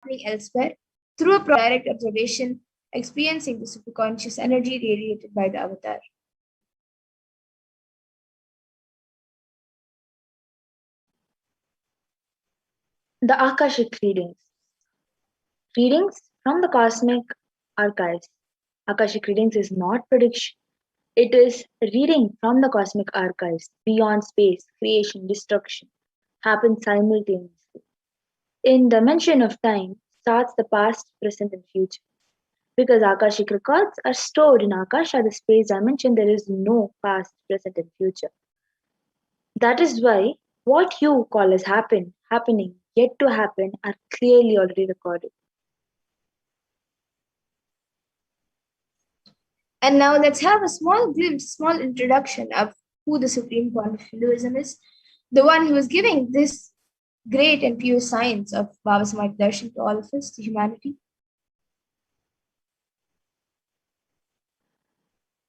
happening elsewhere through a direct observation, experiencing the superconscious energy radiated by the avatar. The Akashic readings. Readings from the cosmic archives. Akashic readings is not prediction. It is reading from the cosmic archives. Beyond space, creation, destruction happen simultaneously. In dimension of time starts the past, present, and future. Because Akashic records are stored in Akasha, the space dimension, there is no past, present, and future. That is why what you call as happening, yet to happen, are clearly already recorded. And now let's have a small glimpse, small introduction of who the supreme point of Hinduism is, the one who is giving this great and pure science of Baba Samaj Darshan to all of us, to humanity.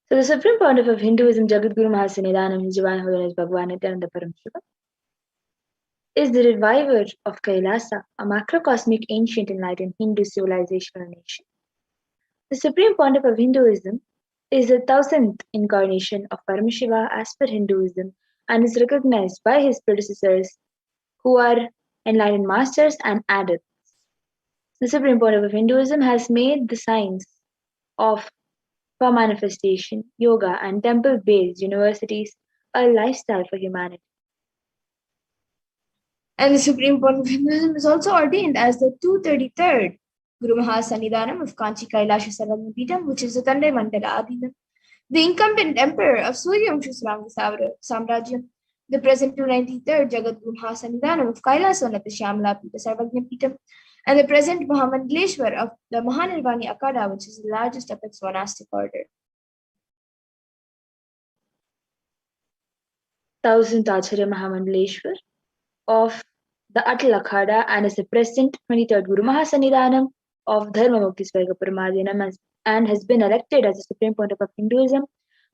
So the supreme pontiff of Hinduism, Jagadguru Mahasanidanam, His Divine Holiness Bhagavan Nithyananda Paramashivam, is the reviver of Kailasa, a macrocosmic ancient enlightened Hindu civilizational nation. The supreme pontiff of Hinduism is the 1000th incarnation of Paramashiva as per Hinduism and is recognized by his predecessors who are enlightened masters and adepts. The supreme pontiff of Hinduism has made the science of for manifestation, yoga, and temple based universities a lifestyle for humanity. And the Supreme Court of Hinduism is also ordained as the 233rd Guru Mahasanidanam of Kanchi Kailasha Sarvagnapitam, which is the Tandai Mandala Adinam, the incumbent emperor of Suryamsha Samrajyam, the present 293rd Jagadguru Mahasanidanam of Kailasvanatha Shyamala Pita Sarvagnapitam, and the present Mahamandaleshwar of the Mahanirvani Akada, which is the largest apex monastic order. 1000th Acharya Mahamandaleshwar of the Atal Akhada and is the present 23rd Guru Mahasanidanam of Dharma Mukti Swarga Paramadhinam and has been elected as the Supreme Pontiff of Hinduism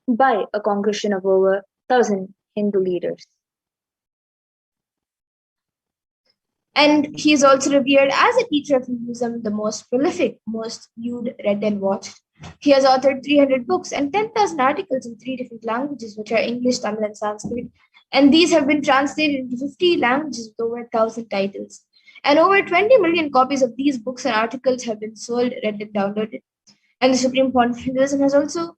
by a congregation of over 1000 Hindu leaders. And he is also revered as a teacher of Hinduism, the most prolific, most viewed, read, and watched. He has authored 300 books and 10,000 articles in 3 different languages, which are English, Tamil, and Sanskrit. And these have been translated into 50 languages with over 1,000 titles. And over 20 million copies of these books and articles have been sold, read, and downloaded. And the Supreme Court of Hinduism has also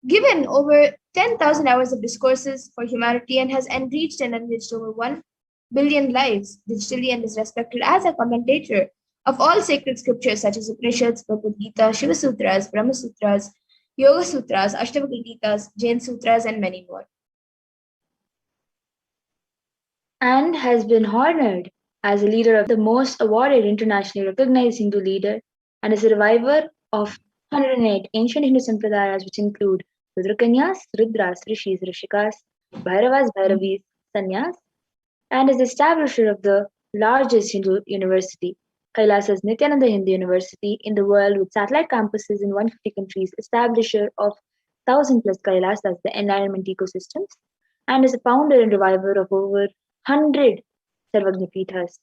given over 10,000 hours of discourses for humanity and has enriched and enriched over 1 billion lives digitally and is respected as a commentator of all sacred scriptures such as Upanishads, Bhagavad Gita, Shiva Sutras, Brahma Sutras, Yoga Sutras, Ashtavakra Gitas, Jain Sutras, and many more. And has been honored as a leader of the most awarded internationally recognized Hindu leader and is a reviver of 108 ancient Hindu sampradayas which include Rudrakanyas, Rudras, Rishis, Rishikas, Bhairavas, Bhairavis, Sanyas, and is the establisher of the largest Hindu university, Kailasa's Nithyananda Hindu University in the world with satellite campuses in 150 countries, establisher of 1,000 plus Kailasas, the enlightenment ecosystems, and is a founder and reviver of over 100 Sarvagnapeethas,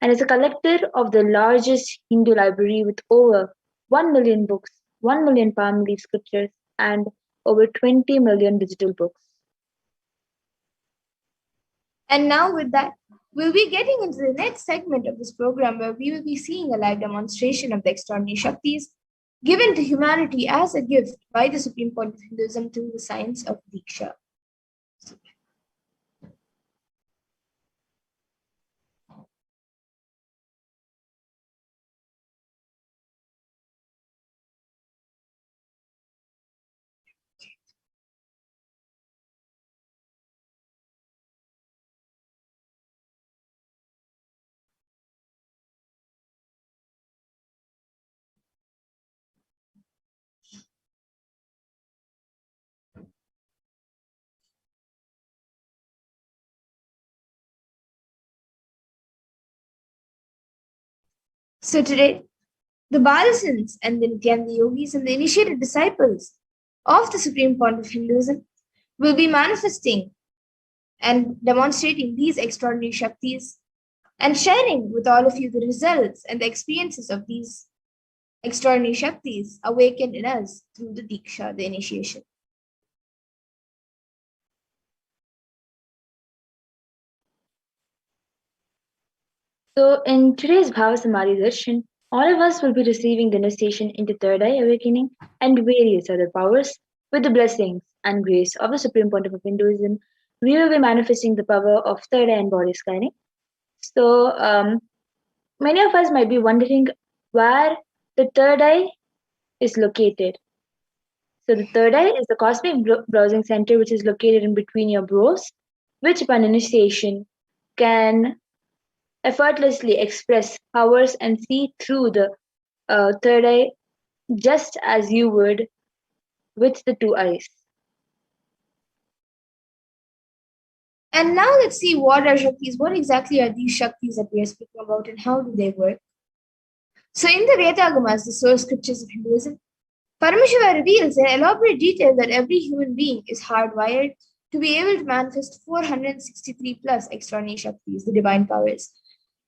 and is a collector of the largest Hindu library with over 1 million books, 1 million palm leaf scriptures, and over 20 million digital books. And now with that, we'll be getting into the next segment of this program where we will be seeing a live demonstration of the extraordinary Shaktis given to humanity as a gift by the Supreme Point of Hinduism through the science of Diksha. So today, the Balasins and the Nityananda Yogis and the initiated disciples of the Supreme Point of Hinduism will be manifesting and demonstrating these extraordinary Shaktis and sharing with all of you the results and the experiences of these extraordinary Shaktis awakened in us through the Diksha, the initiation. So, in today's Bhava Samadhi Darshan, all of us will be receiving the initiation into third eye awakening and various other powers. With the blessings and grace of the Supreme Pontiff of Hinduism, we will be manifesting the power of third eye and body scanning. So, many of us might be wondering where the third eye is located. So, the third eye is the cosmic browsing center, which is located in between your brows, which, upon initiation, can effortlessly express powers and see through the third eye just as you would with the two eyes. And now let's see what are Shaktis. What exactly are these Shaktis that we are speaking about and how do they work? So, in the Vedagamas, the source scriptures of Hinduism, Paramashiva reveals in elaborate detail that every human being is hardwired to be able to manifest 463 plus extraordinary Shaktis, the divine powers.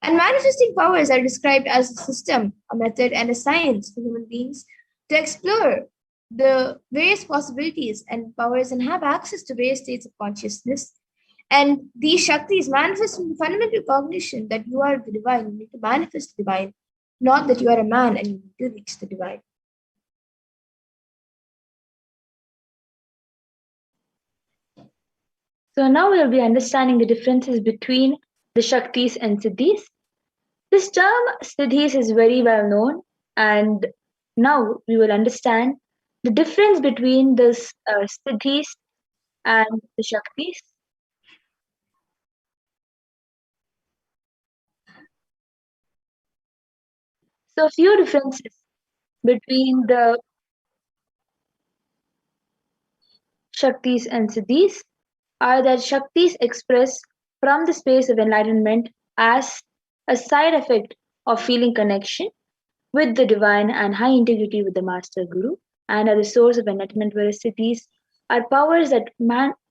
And manifesting powers are described as a system, a method, and a science for human beings to explore the various possibilities and powers and have access to various states of consciousness. And these Shaktis manifest in the fundamental cognition that you are the divine, you need to manifest the divine, not that you are a man and you need to reach the divine. So now we'll be understanding the differences between the Shaktis and Siddhis. This term Siddhis is very well known, and now we will understand the difference between this Siddhis and the Shaktis. So, a few differences between the Shaktis and Siddhis are that Shaktis express from the space of enlightenment as a side effect of feeling connection with the divine and high integrity with the Master Guru, and are the source of enlightenment, whereas Siddhis are powers that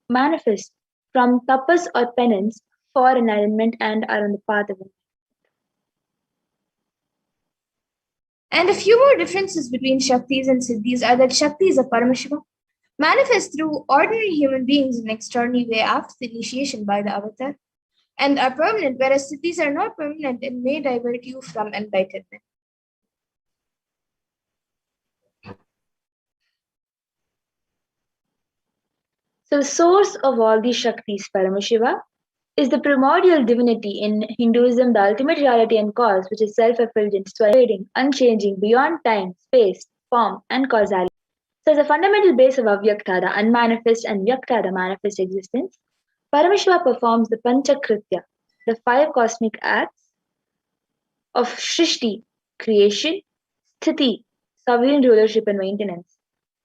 manifest from tapas or penance for enlightenment and are on the path of enlightenment. And a few more differences between Shaktis and Siddhis are that Shaktis of Paramashiva manifest through ordinary human beings in an extraordinary way after the initiation by the avatar and are permanent, whereas Siddhis are not permanent and may divert you from enlightenment. So, the source of all these Shaktis, Paramashiva, is the primordial divinity in Hinduism, the ultimate reality and cause, which is self-effulgent, swaying, unchanging, beyond time, space, form, and causality. So, as a fundamental base of Avyakta, the unmanifest, and Vyakta, the manifest existence, Paramashiva performs the Panchakritya, the five cosmic acts of Shrishti, creation, Sthiti, sovereign rulership and maintenance,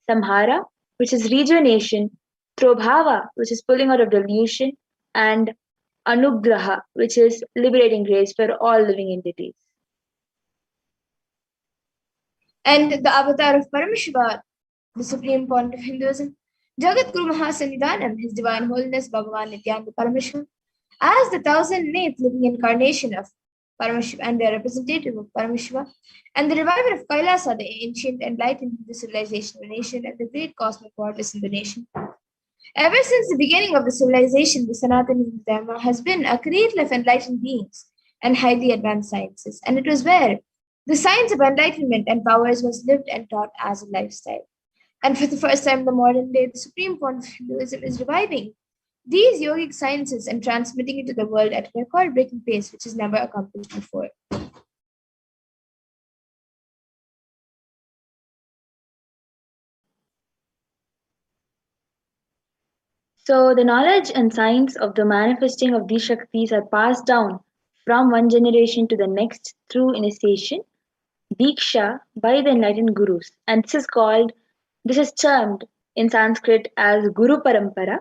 Samhara, which is rejuvenation, Trobhava, which is pulling out of delusion, and Anugraha, which is liberating grace for all living entities. And the avatar of Paramashiva, the supreme point of Hinduism, Jagat Guru Mahasannidhanam, His Divine Holiness Bhagavan Nithyananda Paramashivam, as the 1008th living incarnation of Paramashiva and the representative of Paramashiva, and the reviver of Kailasa, the ancient enlightened Hindu civilization of the nation, and the great cosmic goddess in the nation. Ever since the beginning of the civilization, the Sanatana Hindu Dharma has been a cradle of enlightened beings and highly advanced sciences, and it was where the science of enlightenment and powers was lived and taught as a lifestyle. And for the first time in the modern day, the supreme point of Hinduism is reviving these yogic sciences and transmitting it to the world at a record-breaking pace, which is never accomplished before. So, the knowledge and science of the manifesting of these Shaktis are passed down from one generation to the next through initiation, Diksha, by the enlightened gurus. And this is termed in Sanskrit as Guru Parampara.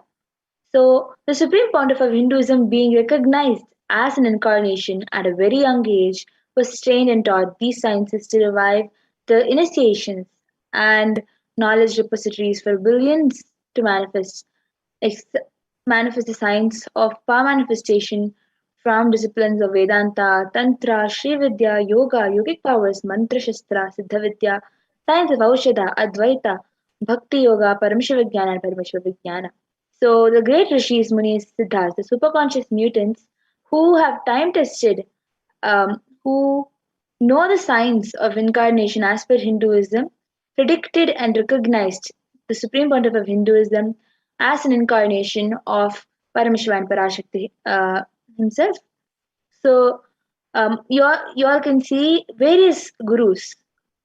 So, the Supreme Pontiff of Hinduism, being recognized as an incarnation at a very young age, was trained and taught these sciences to revive the initiations and knowledge repositories for billions to manifest the science of power manifestation from disciplines of Vedanta, Tantra, Sri Vidya, Yoga, Yogic powers, Mantra Shastra, Siddha Vidya, science of Aushadha, Advaita, Bhakti Yoga, Paramashivoham, and Paramashivoham. So the great rishis, munis, siddhas, the superconscious mutants who have time tested, who know the science of incarnation as per Hinduism, predicted and recognized the supreme pontiff of Hinduism as an incarnation of Paramashiva and Parashakti himself. So you all can see various gurus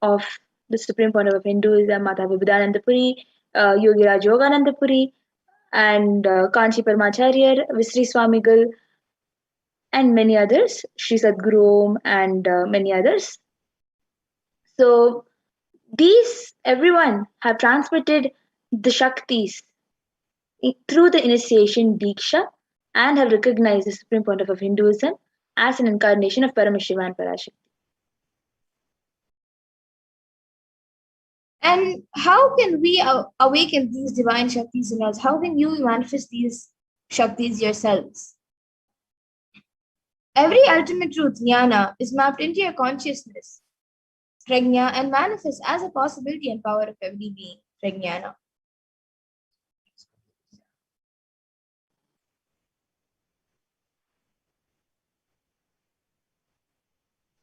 of the supreme pontiff of Hinduism, Mata Vibhudananda Puri, Yogiraj Yogananda Puri, and Kanchi Paramacharya, Visri Swamigal, and many others, Sri Sadguru Om, and many others. So these everyone have transmitted the Shaktis through the initiation Diksha and have recognized the supreme pontiff of Hinduism as an incarnation of Paramashiva and Parashakti. And how can we awaken these divine Shaktis in us? How can you manifest these Shaktis yourselves? Every ultimate truth, jnana, is mapped into your consciousness, prajna, and manifests as a possibility and power of every being, prajnana.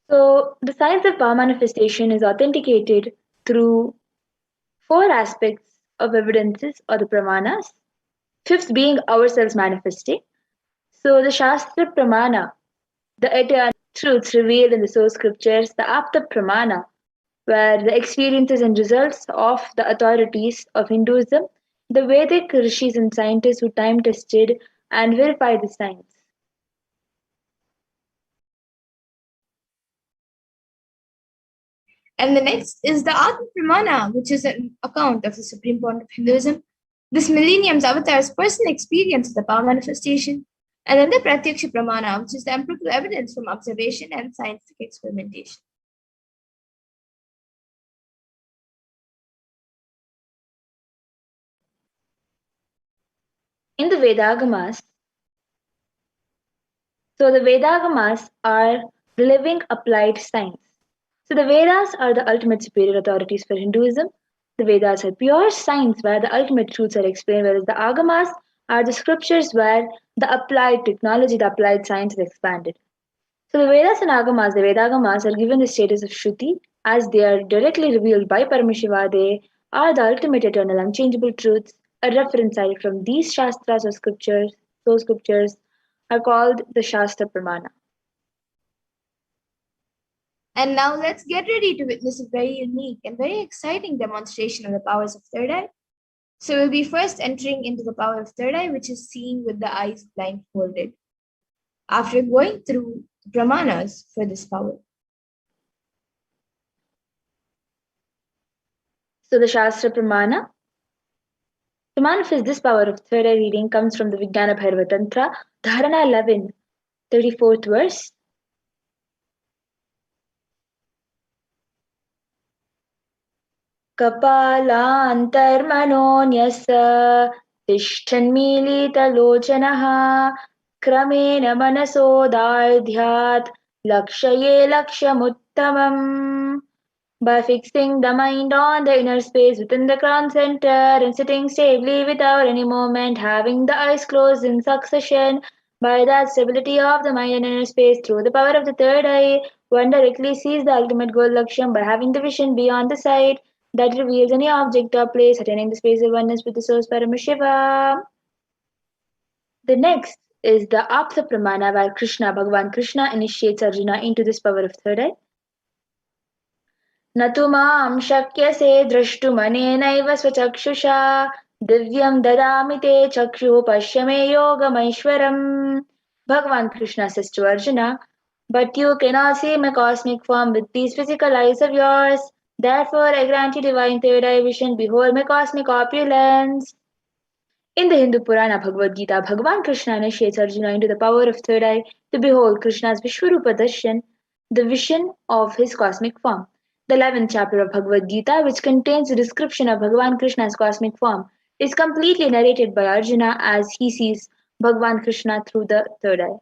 So the science of power manifestation is authenticated through four aspects of evidences or the pramanas. Fifth being ourselves manifesting. So the Shastra Pramana, the eternal truths revealed in the source scriptures, the Apta Pramana, where the experiences and results of the authorities of Hinduism, the Vedic rishis and scientists who time tested and verified the science. And the next is the Atma Pramana, which is an account of the supreme point of Hinduism, this millennium's avatar's personal experience of the power manifestation, and then the Pratyaksha Pramana, which is the empirical evidence from observation and scientific experimentation. In the Vedagamas, so the Vedagamas are living applied science. So the Vedas are the ultimate superior authorities for Hinduism. The Vedas are pure science where the ultimate truths are explained, whereas the Agamas are the scriptures where the applied technology, the applied science is expanded. So the Vedas and Agamas, the Vedagamas, are given the status of Shruti as they are directly revealed by Paramashiva. They are the ultimate eternal unchangeable truths. A reference cited from these Shastras or scriptures, those scriptures, are called the Shastra Pramana. And now let's get ready to witness a very unique and very exciting demonstration of the powers of third eye. So we'll be first entering into the power of third eye, which is seeing with the eyes blindfolded. After going through brahmanas for this power. So the Shastra Pramana. To manifest this power of third eye reading comes from the Vijnana Bhairava Tantra, Dharana 11, 34th verse. कपालान्तर्मनोऽन्यस्य तिष्ठन्मीलितलोचनः क्रमेण मनसोदार्ध्यात् लक्ष्ये लक्ष्यमुत्तमम्. By fixing the mind on the inner space within the crown center and sitting stably without any movement, having the eyes closed in succession, by that stability of the mind and inner space through the power of the third eye, one directly sees the ultimate goal Laksham by having the vision beyond the sight that reveals any object or place attaining the space of oneness with the source Paramashiva. The next is the Apta Pramana where Bhagavan Krishna initiates Arjuna into this power of third eye. न तु मां शक्यसे द्रष्टुमनेनैव स्वचक्षुषा दिव्यं ददामि ते चक्षुः पश्य मे योगमैश्वरम्. Bhagavan Krishna says to Arjuna, but you cannot see my cosmic form with these physical eyes of yours. Therefore, I grant you divine third eye vision. Behold my cosmic opulence. In the Hindu Purana Bhagavad Gita, Bhagavan Krishna initiates Arjuna into the power of third eye to behold Krishna's Vishwarupa Darshan, the vision of his cosmic form. The 11th chapter of Bhagavad Gita, which contains a description of Bhagavan Krishna's cosmic form, is completely narrated by Arjuna as he sees Bhagavan Krishna through the third eye.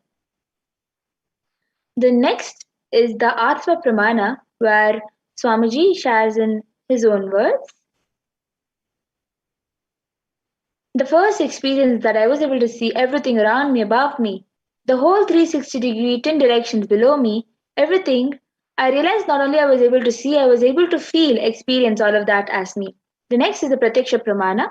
The next is the Atma Pramana, where Swamiji shares in his own words. The first experience that I was able to see everything around me, above me, the whole 360-degree, 10 directions below me, everything, I realized not only I was able to see, I was able to feel, experience all of that as me. The next is the Pratyaksha Pramana,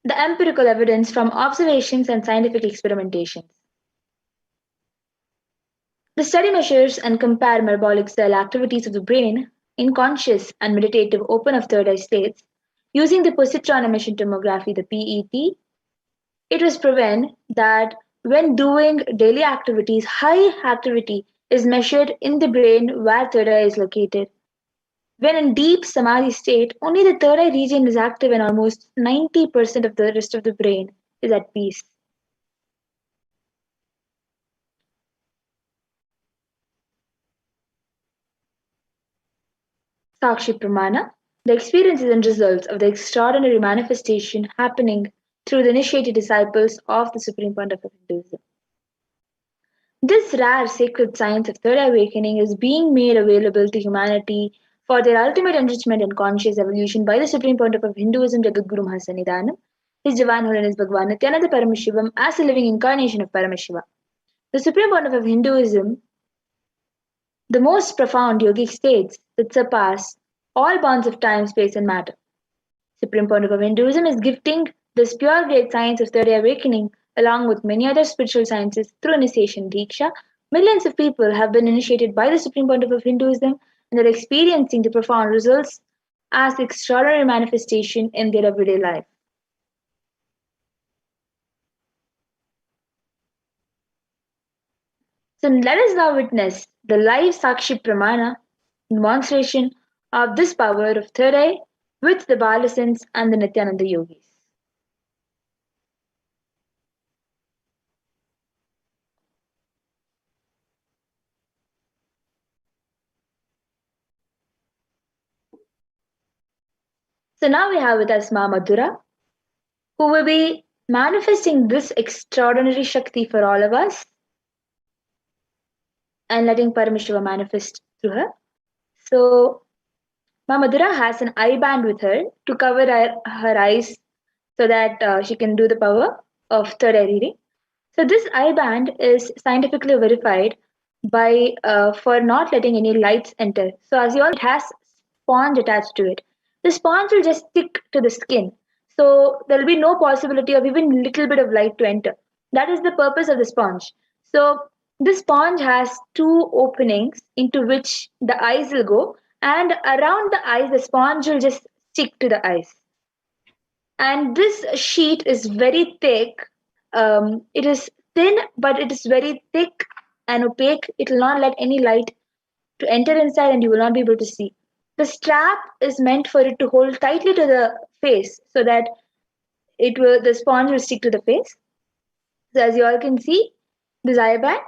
the empirical evidence from observations and scientific experimentations. The study measures and compare metabolic cell activities of the brain in conscious and meditative open of third eye states using the positron emission tomography, the PET. It was proven that when doing daily activities, high activity is measured in the brain where third eye is located. When in deep samadhi state, only the third eye region is active and almost 90% of the rest of the brain is at peace. Sakshi Pramana, the experiences and results of the extraordinary manifestation happening through the initiated disciples of the Supreme Pontiff of Hinduism. This rare sacred science of third awakening is being made available to humanity for their ultimate enrichment and conscious evolution by the Supreme Pontiff of Hinduism, Jagadguru Mahasannidhanam, His Divine Holiness Bhagwan Nithyananda Paramashivam, as a living incarnation of Paramashiva. The Supreme Pontiff of Hinduism, the most profound yogic states that surpass all bounds of time, space, and matter. Supreme Pontiff of Hinduism is gifting this pure great science of third awakening along with many other spiritual sciences through initiation Diksha. Millions of people have been initiated by the Supreme Pontiff of Hinduism and are experiencing the profound results as extraordinary manifestation in their everyday life. So let us now witness the live Sakshi Pramana demonstration of this power of third eye with the Balasins and the Nityananda yogis. So now we have with us Ma Madhura, who will be manifesting this extraordinary Shakti for all of us and letting Paramashiva manifest through her. So Ma Madhura has an eye band with her to cover her eyes so that she can do the power of third eye reading. So this eye band is scientifically verified by for not letting any lights enter. So as you all, it has sponge attached to it. The sponge will just stick to the skin. So there will be no possibility of even little bit of light to enter. That is the purpose of the sponge. So the sponge has two openings into which the eyes will go, and around the eyes, the sponge will just stick to the eyes. And this sheet is very thick. It is thin, but it is very thick and opaque. It will not let any light to enter inside, and you will not be able to see. The strap is meant for it to hold tightly to the face so that the sponge will stick to the face. So as you all can see, this eye band,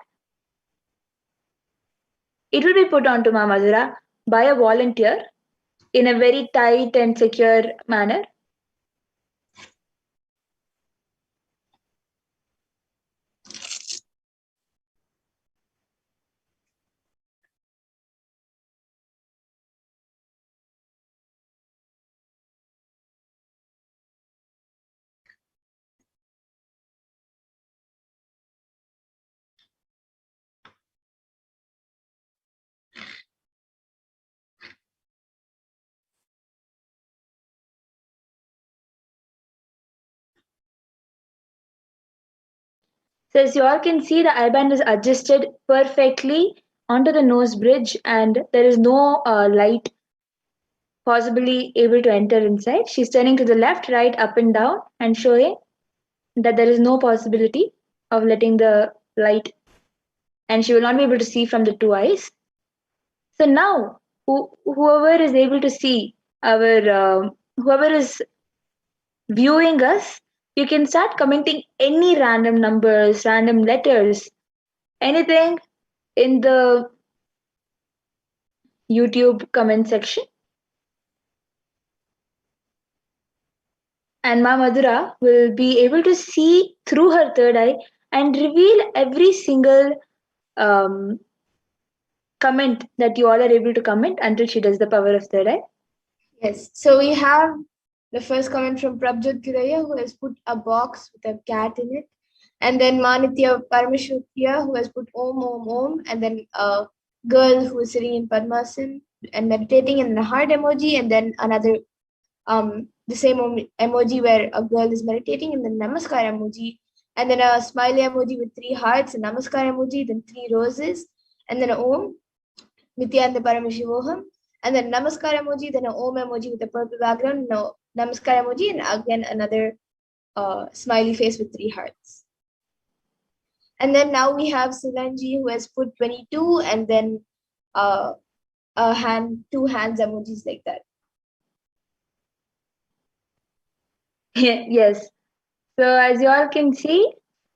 it will be put onto Ma Madhura by a volunteer in a very tight and secure manner. So as you all can see, the eye band is adjusted perfectly onto the nose bridge, and there is no light possibly able to enter inside. She's turning to the left, right, up and down, and showing that there is no possibility of letting the light, and she will not be able to see from the two eyes. So now, whoever is able to see whoever is viewing us, you can start commenting any random numbers, random letters, anything in the YouTube comment section. And Ma Madhura will be able to see through her third eye and reveal every single um, comment that you all are able to comment until she does the power of third eye. Yes. So we have the first comment from Prabjot Kiraya, who has put a box with a cat in it. And then Manitya Parameshwariya, who has put Om Om Om, and then a girl who is sitting in Padmasan and meditating, and then a heart emoji, and then another the same emoji where a girl is meditating, and then Namaskar emoji, and then a smiley emoji with 3 hearts, a Namaskar emoji, then 3 roses, and then a Om, Nithyananda Paramashivoham, and then Namaskar emoji, then a Om emoji with a purple background, no Namaskar emoji, and again another smiley face with 3 hearts. And then now we have Silanji, who has put 22, and then a hand, 2 hands emojis like that. Yes. So as you all can see,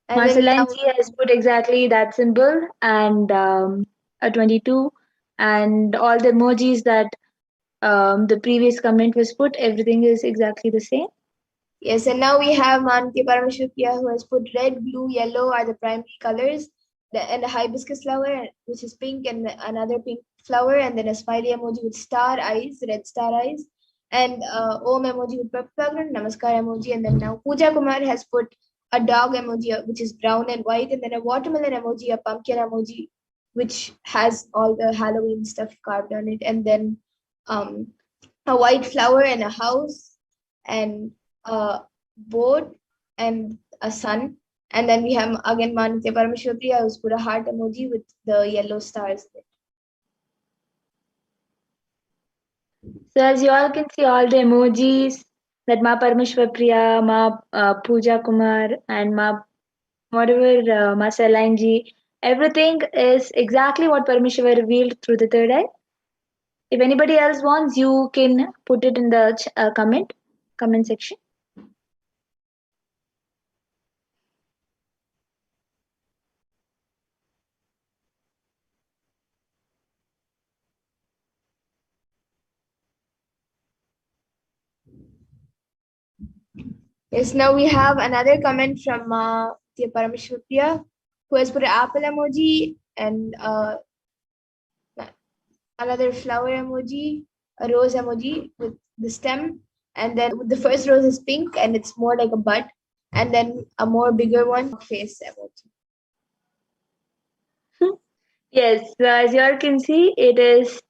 And then now, Marcelanji has put exactly that symbol and a 22, and all the emojis that the previous comment was put, everything is exactly the same. yes, and now we have Manti Paramashukya, who has put red, blue, yellow are the primary colors, and a hibiscus flower, which is pink, and another pink flower, and then a smiley emoji with star eyes, red star eyes, and Om emoji with purple background, Namaskar emoji, and then now Pooja Kumar has put a dog emoji, which is brown and white, and then a watermelon emoji, a pumpkin emoji, which has all the Halloween stuff carved on it, and then um, a white flower and a house, and a boat and a sun. And then we have again Manitya Parameshwariya, who's put a heart emoji with the yellow stars in it. So as you all can see, all the emojis that Ma Parameshwar Priya, Ma Pooja Kumar, and Ma whatever Ma Salanji, everything is exactly what Parameshwar revealed through the third eye. If anybody else wants, you can put it in the comment section. Yes, now we have another comment from Manitya Parameshwariya, who has put an apple emoji and another flower emoji, a rose emoji with the stem, and then the first rose is pink and it's more like a bud, and then a more bigger one, face emoji. Yes, so as you all can see, it is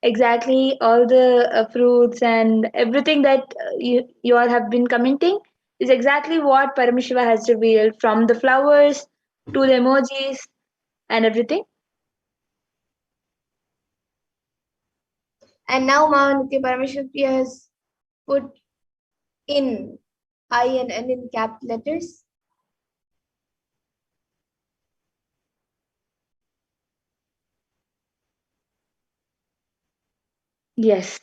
exactly all the fruits and everything that you all have been commenting is exactly what Paramashiva has revealed from the flowers to the emojis and everything. And now Nitya Parameshwari has put in I and N in cap letters. Yes.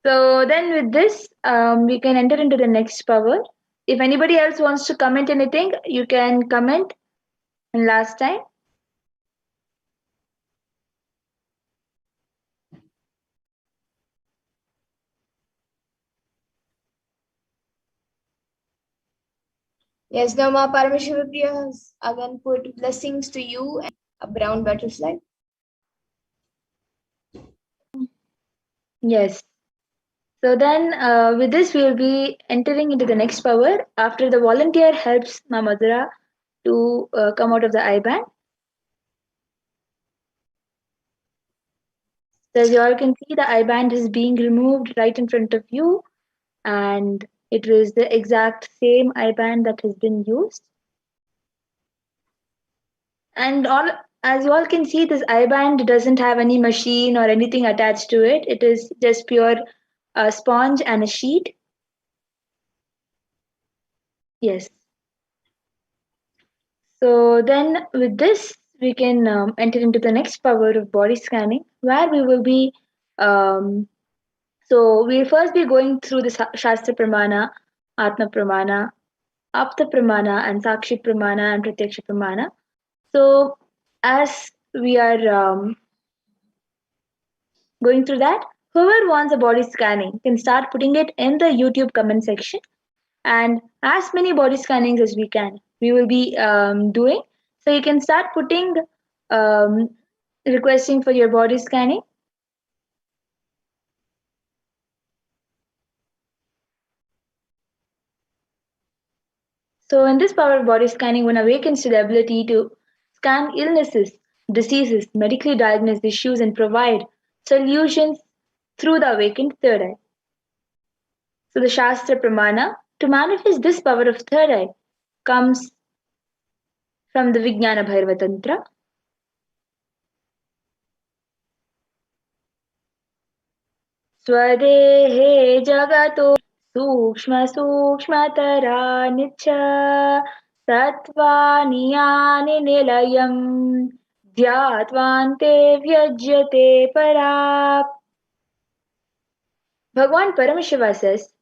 So then with this, we can enter into the next power. If anybody else wants to comment anything, you can comment. And last time. Yes, now Ma Parameshwari has again put blessings to you and a brown butterfly. Yes. So then, with this, we will be entering into the next power after the volunteer helps Mamadura to come out of the eye band. So as you all can see, the eye band is being removed right in front of you, and it was the exact same eye band that has been used. And all, as you all can see, this eye band doesn't have any machine or anything attached to it. It is just pure sponge and a sheet. Yes. So then with this, we can enter into the next power of body scanning, where we will be, so we'll first be going through the Shastra Pramana, Atma Pramana, Apta Pramana, and Sakshi Pramana and Pratyaksha Pramana. So as we are going through that, whoever wants a body scanning can start putting it in the YouTube comment section and as many body scannings as we can. we will be doing. So you can start putting um, requesting for your body scanning. So in this power of body scanning, one awakens to the ability to scan illnesses, diseases, medically diagnose issues, and provide solutions through the awakened third eye. So the Shastra Pramana, to manifest this power of third eye, comes from the Vijnana Bhairava Tantra. स्वदेहे जगतो सूक्ष्मसूक्ष्मतरानि च सत्त्वानि यानि निलयम् ध्यात्वान्ते व्यज्यते पराक्. Bhagwan Paramashiva says,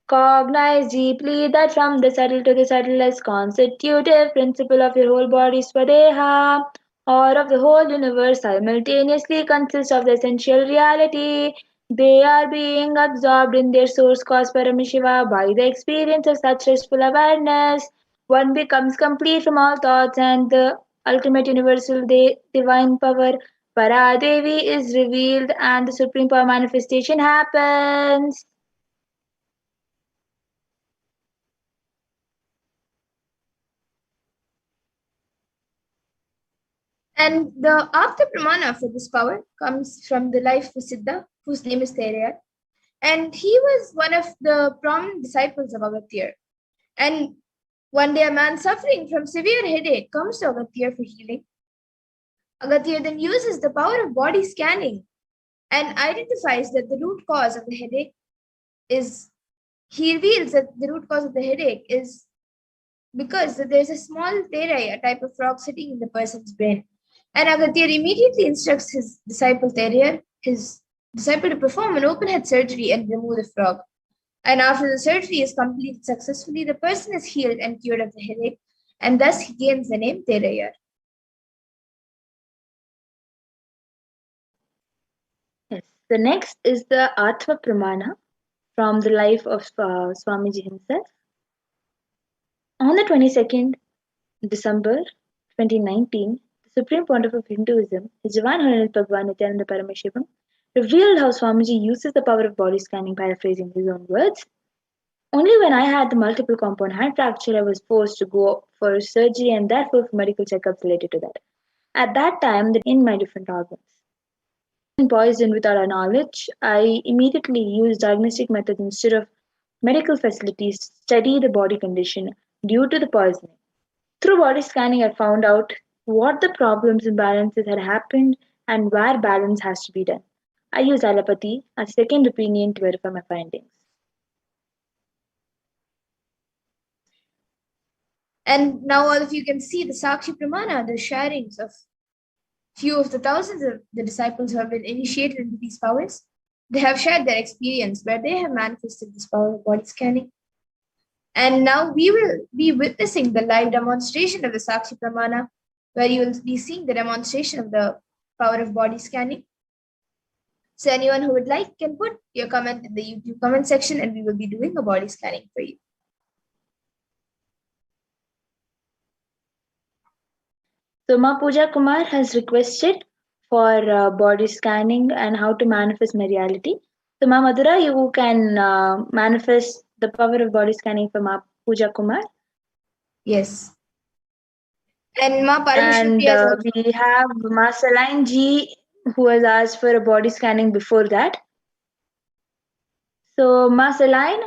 cognize deeply that from the subtle to the subtlest constitutive principle of your whole body, Swadeha, or of the whole universe, simultaneously consists of the essential reality. They are being absorbed in their source cause Paramashiva by the experience of such restful awareness. One becomes complete from all thoughts, and the ultimate universal divine power Paradevi is revealed, and the supreme power manifestation happens. And the after pramana for this power comes from the life of Siddha, whose name is Teraya. And he was one of the prominent disciples of Agatya. And one day a man suffering from severe headache comes to Agatya for healing. Agatya then uses the power of body scanning and identifies that the root cause of the headache is, he reveals that the root cause of the headache is because there's a small terai, a type of frog sitting in the person's brain. And Agatya immediately instructs his disciple Teraya, his disciple, to perform an open head surgery and remove the frog. And after the surgery is completed successfully, the person is healed and cured of the headache, and thus he gains the name Teraya. Yes. The next is the Atma Pramana from the life of Swamiji himself. On the 22nd December 2019, the Supreme Pontiff of Hinduism, His Divine Holiness Bhagwan Nithyananda Paramashivam, revealed how Swamiji uses the power of body scanning, paraphrasing his own words. Only when I had the multiple compound hand fracture, I was forced to go for surgery and therefore for medical checkups related to that. At that time, in my different organs. Poisoned without our knowledge, I immediately used diagnostic methods instead of medical facilities to study the body condition due to the poisoning. Through body scanning, I found out what the problems and imbalances had happened and where balance has to be done. I used allopathy as a second opinion to verify my findings. And now all of you can see the Sakshi Pramana, the sharings of few of the thousands of the disciples who have been initiated into these powers. They have shared their experience where they have manifested this power of body scanning. And now we will be witnessing the live demonstration of the Sakshi Pramana, where you will be seeing the demonstration of the power of body scanning. So anyone who would like can put your comment in the YouTube comment section and we will be doing a body scanning for you. So Ma Pooja Kumar has requested for body scanning and how to manifest my reality. So Ma Madhura, you can manifest the power of body scanning for Ma Pooja Kumar. Yes. And Ma And Paramashruti has also... we have Ma Saline Ji who has asked for a body scanning before that. So Ma Saline,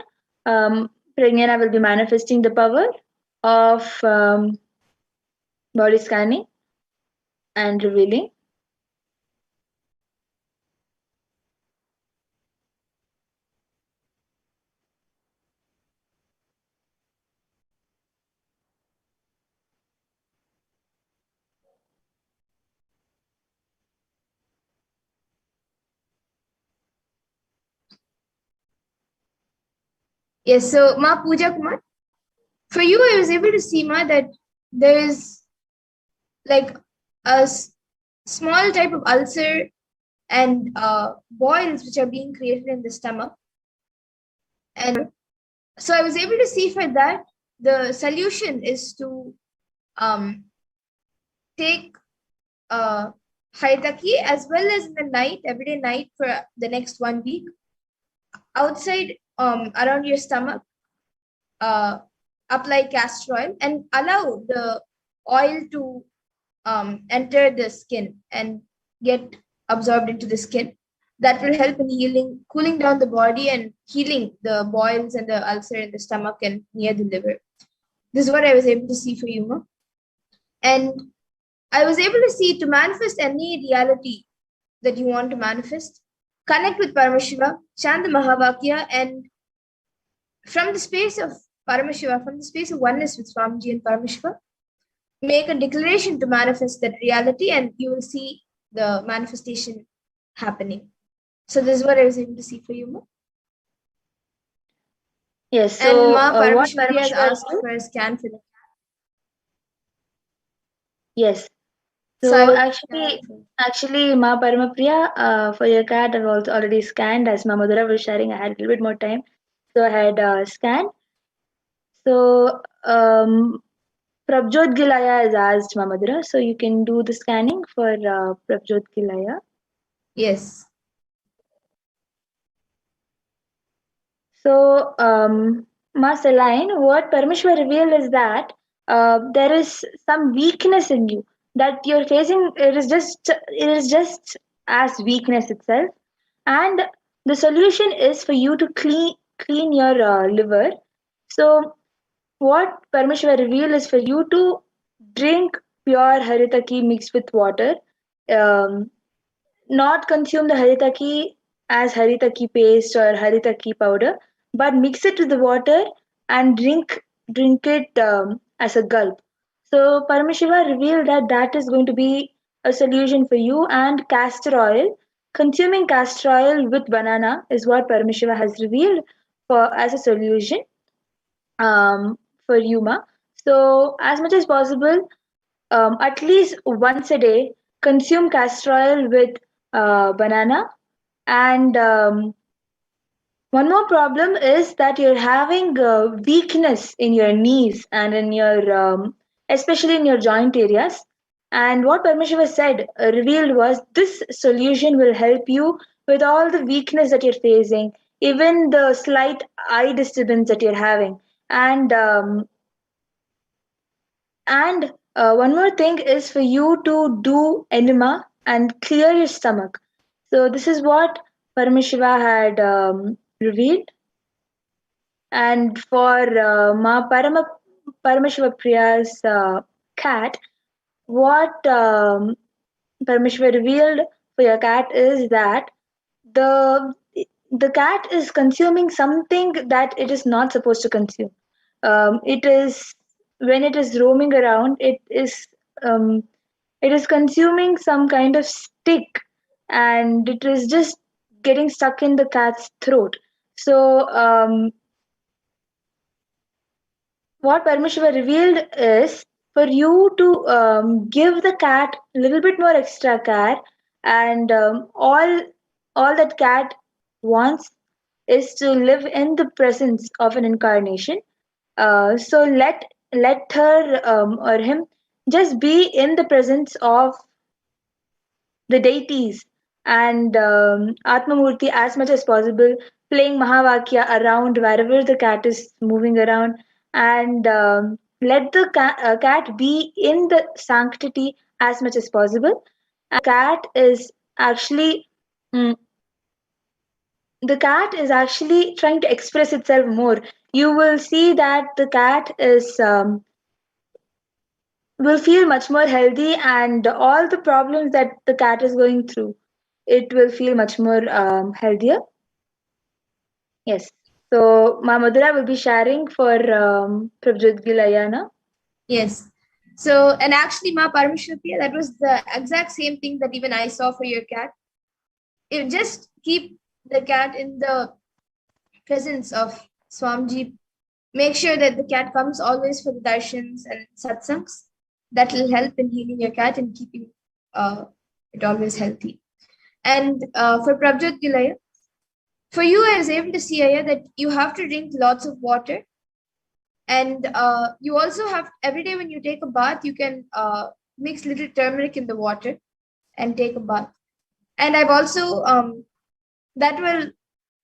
Pragnana will be manifesting the power of body scanning and revealing. Yes, so Ma Pooja Kumar, for you, I was able to see, Ma, that there is like a small type of ulcer and boils which are being created in the stomach. And so I was able to see for that, the solution is to take haitaki as well as in the night, everyday night for the next 1 week, outside around your stomach, apply castor oil and allow the oil to enter the skin and get absorbed into the skin. That will help in healing, cooling down the body and healing the boils and the ulcer in the stomach and near the liver. This is what I was able to see for you, Ma. And I was able to see to manifest any reality that you want to manifest, connect with Paramashiva, chant the Mahavakya, and from the space of Paramashiva, from the space of oneness with Swamiji and Paramashiva, make a declaration to manifest that reality, and you will see the manifestation happening. So this is what I was able to see for you, Ma. Yes. And So Ma what Parameshwari has Parameshwar asked do? for a scan for the Yes. So I So will actually, Ma Paramapriya, for your cat, I've also already scanned. As Ma Madhura was sharing, I had a little bit more time, so I had scanned. So Prabjot Gilaya is asked, Ma Madhura, so you can do the scanning for Prabjot Gilaya. Yes. So, Ma Saline, what Parameshwar revealed is that there is some weakness in you that you're facing. It is just as weakness itself, and the solution is for you to clean your liver. So, what Parameshwar revealed is for you to drink pure haritaki mixed with water. Um, Not consume the haritaki as haritaki paste or haritaki powder, but mix it with the water and drink it as a gulp. So Paramashiva revealed that that is going to be a solution for you. And castor oil, consuming castor oil with banana is what Paramashiva has revealed for as a solution for Yuma. So as much as possible, at least once a day, consume castor oil with banana. And one more problem is that you're having weakness in your knees and in your, especially in your joint areas. And what Parmashiva said, revealed was this solution will help you with all the weakness that you're facing, even the slight eye disturbance that you're having. And one more thing is for you to do enema and clear your stomach. So this is what Paramashiva had revealed. And for Paramashiva Priya's cat, what Paramashiva revealed for your cat is that the the cat is consuming something that it is not supposed to consume. It is when it is roaming around, um, it is consuming some kind of stick, and it is just getting stuck in the cat's throat. So what Parmashiva revealed is for you to give the cat a little bit more extra care, and all that cat wants is to live in the presence of an incarnation. So let her or him just be in the presence of the deities and Atmamurti as much as possible, playing Mahavakya around wherever the cat is moving around, and let the cat be in the sanctity as much as possible. Cat is actually mm, the cat is actually trying to express itself more. You will see that the cat is will feel much more healthy, and all the problems that the cat is going through, it will feel much more healthier. Yes. So Ma Madhura will be sharing for Prabjot Gilayana. Yes. So, and actually, Ma Parameshwari, that was the exact same thing that even I saw for your cat. You just keep the cat in the presence of Swamiji. Make sure that the cat comes always for the darshans and satsangs. That will help in healing your cat and keeping it always healthy. And for Prabjot Gilaya, for you, I was able to see Aya, that you have to drink lots of water And you also have, every day when you take a bath, you can mix little turmeric in the water and take a bath. And I've also, that will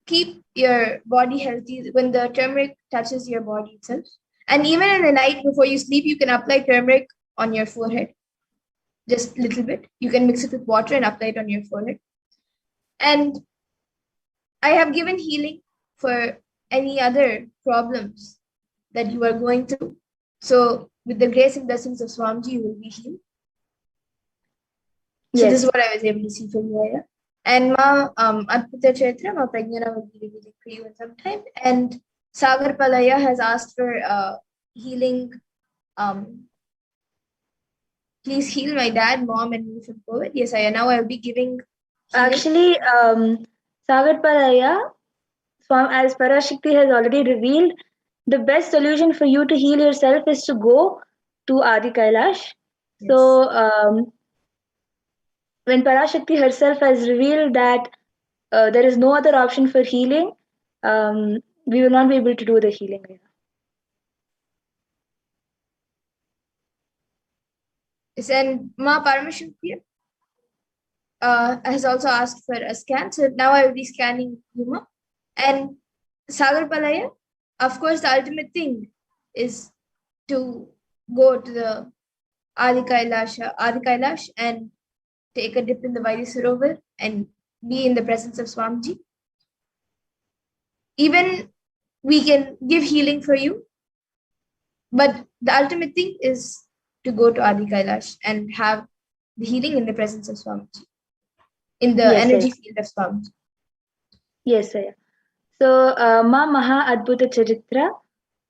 keep your body healthy when the turmeric touches your body itself. And even in the night before you sleep, you can apply turmeric on your forehead, just a little bit. You can mix it with water and apply it on your forehead. And I have given healing for any other problems that you are going through. So with the grace and blessings of Swamiji, you will be healed. So this is Yes. what I was able to see from here. And Ma Adbhuta Chaitra, Ma Pragnana will be revealing for you in some time. And Sagar Palaya has asked for healing. Please heal my dad, mom, and me from COVID. Yes, I now I'll be giving healing. Actually, Sagar Paraya, as Parashakti has already revealed, the best solution for you to heal yourself is to go to Adi Kailash. Yes. So, when Parashakti herself has revealed that there is no other option for healing, we will not be able to do the healing. Yes, and Ma Paramashivoham has also asked for a scan. So now I will be scanning Yuma. And Sagar Palaya, of course, the ultimate thing is to go to the Adi Kailash and take a dip in the Vaidya Sarovar and be in the presence of Swamiji. Even we can give healing for you, but the ultimate thing is to go to Adi Kailash and have the healing in the presence of Swamiji, in the Yes, energy Saya. field of Swamiji. Yes, Saya. So, Ma Maha Adbhuta Charitra,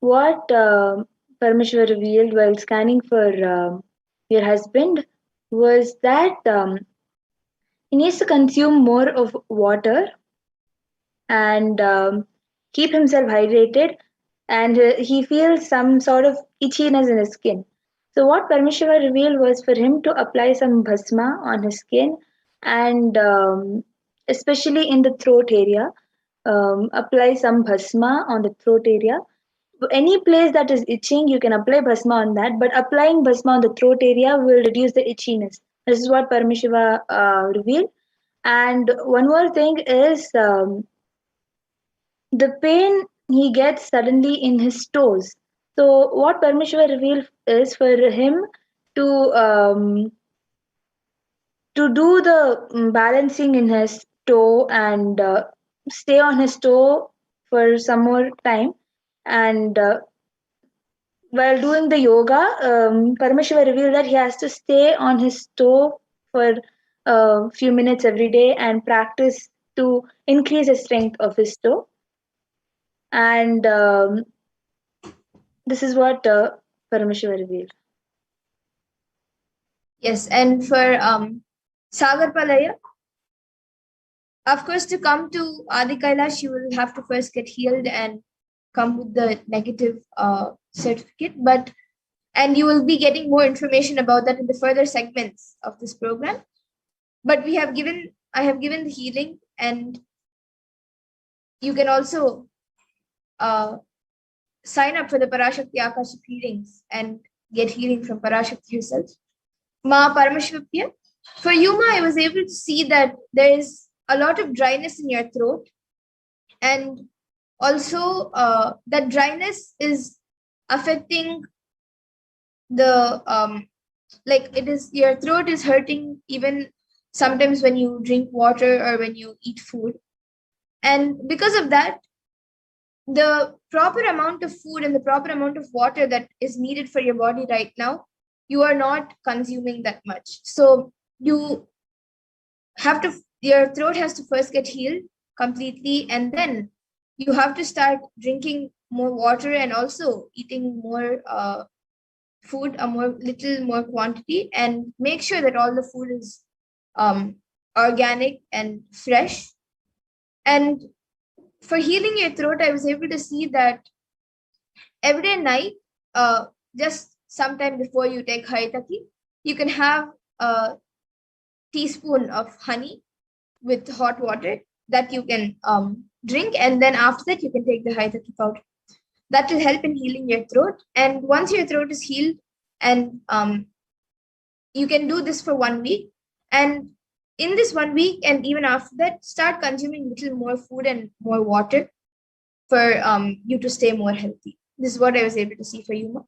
what Parameshwar revealed while scanning for your husband was that he needs to consume more of water and keep himself hydrated, and he feels some sort of itchiness in his skin. So, what Parameshwar revealed was for him to apply some bhasma on his skin and especially in the throat area. Apply some bhasma on the throat area. Any place that is itching, you can apply bhasma on that, but applying bhasma on the throat area will reduce the itchiness. This is what Paramashiva revealed. And one more thing is the pain he gets suddenly in his toes. So, what Paramashiva revealed is for him to do the balancing in his toe and stay on his toe for some more time. And while doing the yoga, Paramashiva revealed that he has to stay on his toe for a few minutes every day and practice to increase the strength of his toe. And this is what Paramashiva revealed. Yes, and for Sagar Palaya, of course, to come to Adi Kailash, you will have to first get healed and come with the negative certificate. And you will be getting more information about that in the further segments of this program. But I have given the healing, and you can also sign up for the Parashakti Akashic readings and get healing from Parashakti herself. Ma Paramashivapya, for you, Ma, I was able to see that there is a lot of dryness in your throat, and also that dryness is affecting the like it is, your throat is hurting even sometimes when you drink water or when you eat food. And because of that, the proper amount of food and the proper amount of water that is needed for your body right now, you are not consuming that much. So you have to, your throat has to first get healed completely, and then you have to start drinking more water and also eating more food, a little more quantity, and make sure that all the food is organic and fresh. And for healing your throat, I was able to see that every day night, just sometime before you take haritaki, you can have a teaspoon of honey with hot water that you can drink, and then after that you can take the haritaki powder. That will help in healing your throat. And once your throat is healed, and you can do this for 1 week. And in this 1 week, and even after that, start consuming little more food and more water for you to stay more healthy. This is what I was able to see for you, Ma.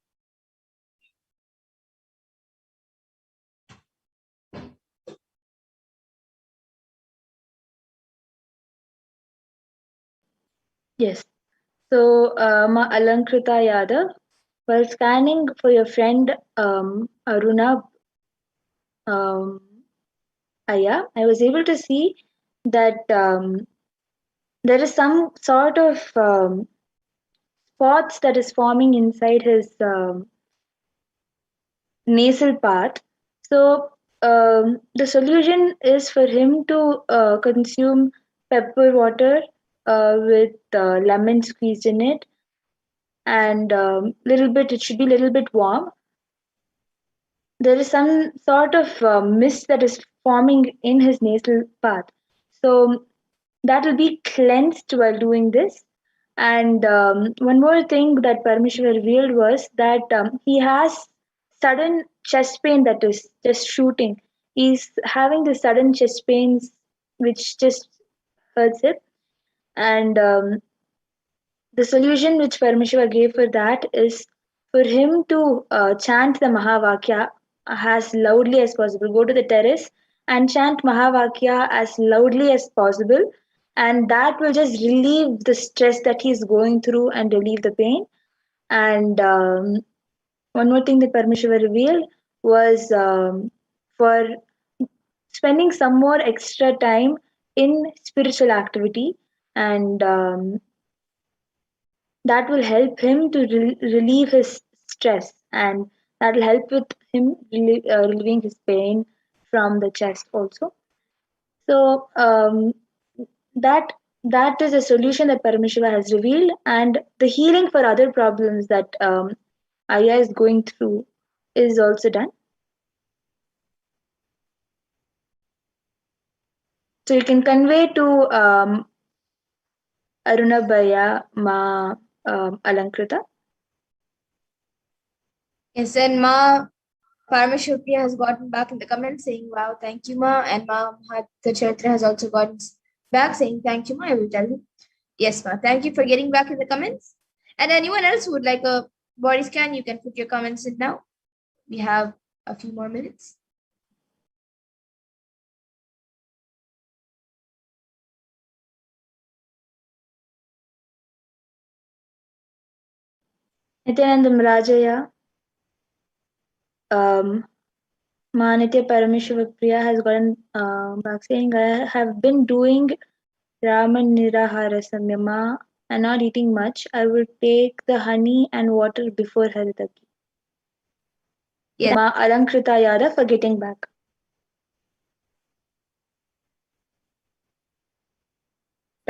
Yes. So, Ma Alankrita Yadav, while scanning for your friend Aruna um, Aya, I was able to see that there is some sort of spots that is forming inside his nasal part. So the solution is for him to consume pepper water with lemon squeezed in it, and little bit. It should be a little bit warm. There is some sort of mist that is forming in his nasal part. So that will be cleansed while doing this. And one more thing that Parmeshwar revealed was that he has sudden chest pain that is just shooting. He's having the sudden chest pains which just hurts it. And the solution which Parmeshwar gave for that is for him to chant the Mahavakya as loudly as possible. Go to the terrace and chant Mahavakya as loudly as possible, and that will just relieve the stress that he's going through and relieve the pain. And one more thing that Parmeshwar revealed was for spending some more extra time in spiritual activity, and that will help him to relieve his stress, and that will help with him relieving his pain from the chest also. So that is a solution that Parameshiva has revealed, and the healing for other problems that Aya is going through is also done. So you can convey to Arunabhaya Ma Alankrita. Yes, and Ma Paramashivpriya has gotten back in the comments saying, wow, thank you, Ma. And Ma Mahatachatra has also gotten back saying, thank you, Ma. I will tell you. Yes, Ma. Thank you for getting back in the comments. And anyone else who would like a body scan, you can put your comments in now. We have a few more minutes. Nityanandam Rajaya, Manitya Parameshwar has gotten back saying, I have been doing Raman Nirahara Samyama and not eating much. I will take the honey and water before Haritaki. Yes. Ma Alankrita Yadav for getting back.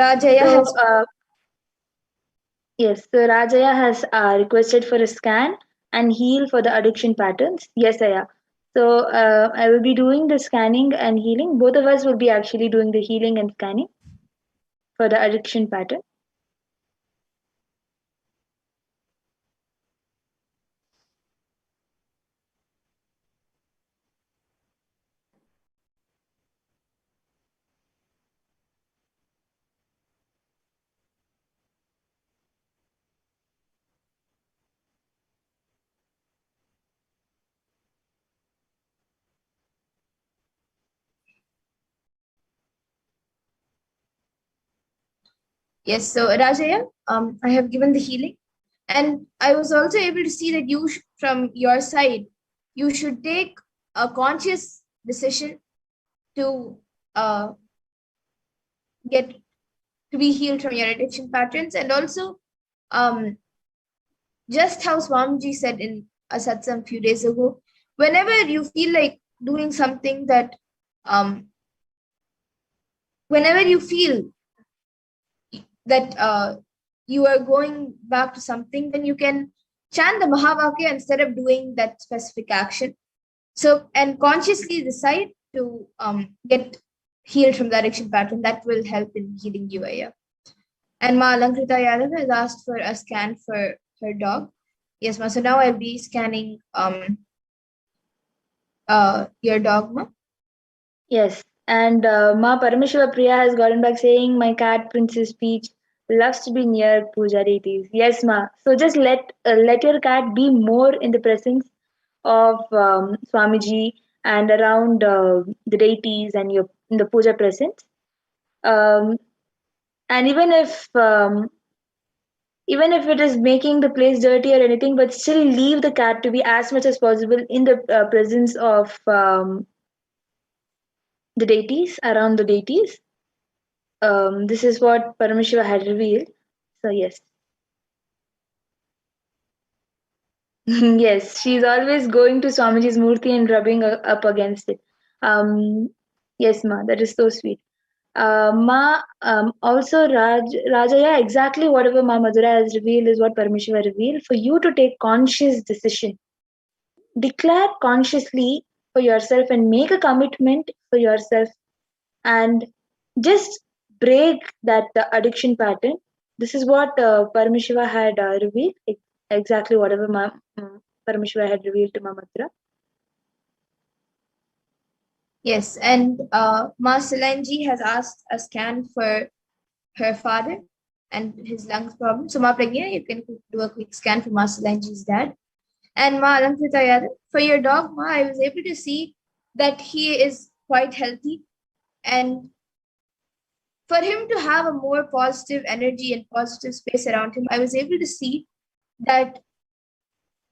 Rajaya So, has. yes, so Rajaya has requested for a scan and heal for the addiction patterns. Yes, Aya. So I will be doing the scanning and healing. Both of us will be actually doing the healing and scanning for the addiction pattern. Yes, so Rajaya, I have given the healing. And I was also able to see that you, from your side, you should take a conscious decision to get to be healed from your addiction patterns. And also, just how Swamiji said in a satsang a few days ago, whenever you feel like doing something that, whenever you feel that you are going back to something, then you can chant the Mahavakya instead of doing that specific action. So, and consciously decide to get healed from the addiction pattern. That will help in healing you, Aya. And Ma Alankrita Yadav has asked for a scan for her dog. Yes, ma. So now I'll be scanning your dog, ma. Yes. And Ma Paramashiva Priya has gotten back saying, my cat Princess Peach loves to be near puja deities. Yes, Ma. So just let your cat be more in the presence of Swamiji and around the deities and your in the puja presence. Um, and even if it is making the place dirty or anything, but still leave the cat to be as much as possible in the presence of the deities, around the deities. This is what Paramashiva had revealed. So yes, yes, she's always going to Swamiji's murti and rubbing up against it. Um, yes, Ma, that is so sweet. Ma, also Raja, yeah, exactly whatever Ma Madhura has revealed is what Paramashiva revealed. For you to take conscious decision, declare consciously for yourself and make a commitment for yourself and just break that addiction pattern. This is what Paramashiva had revealed, exactly whatever Paramashiva had revealed to Mamadra. Yes, and Ma Solanji has asked a scan for her father and his lungs problem. So Ma Pragya, you can do a quick scan for Ma Solanji's dad. And Ma Alankrita Yadav, for your dog, Ma, I was able to see that he is quite healthy. And for him to have a more positive energy and positive space around him, I was able to see that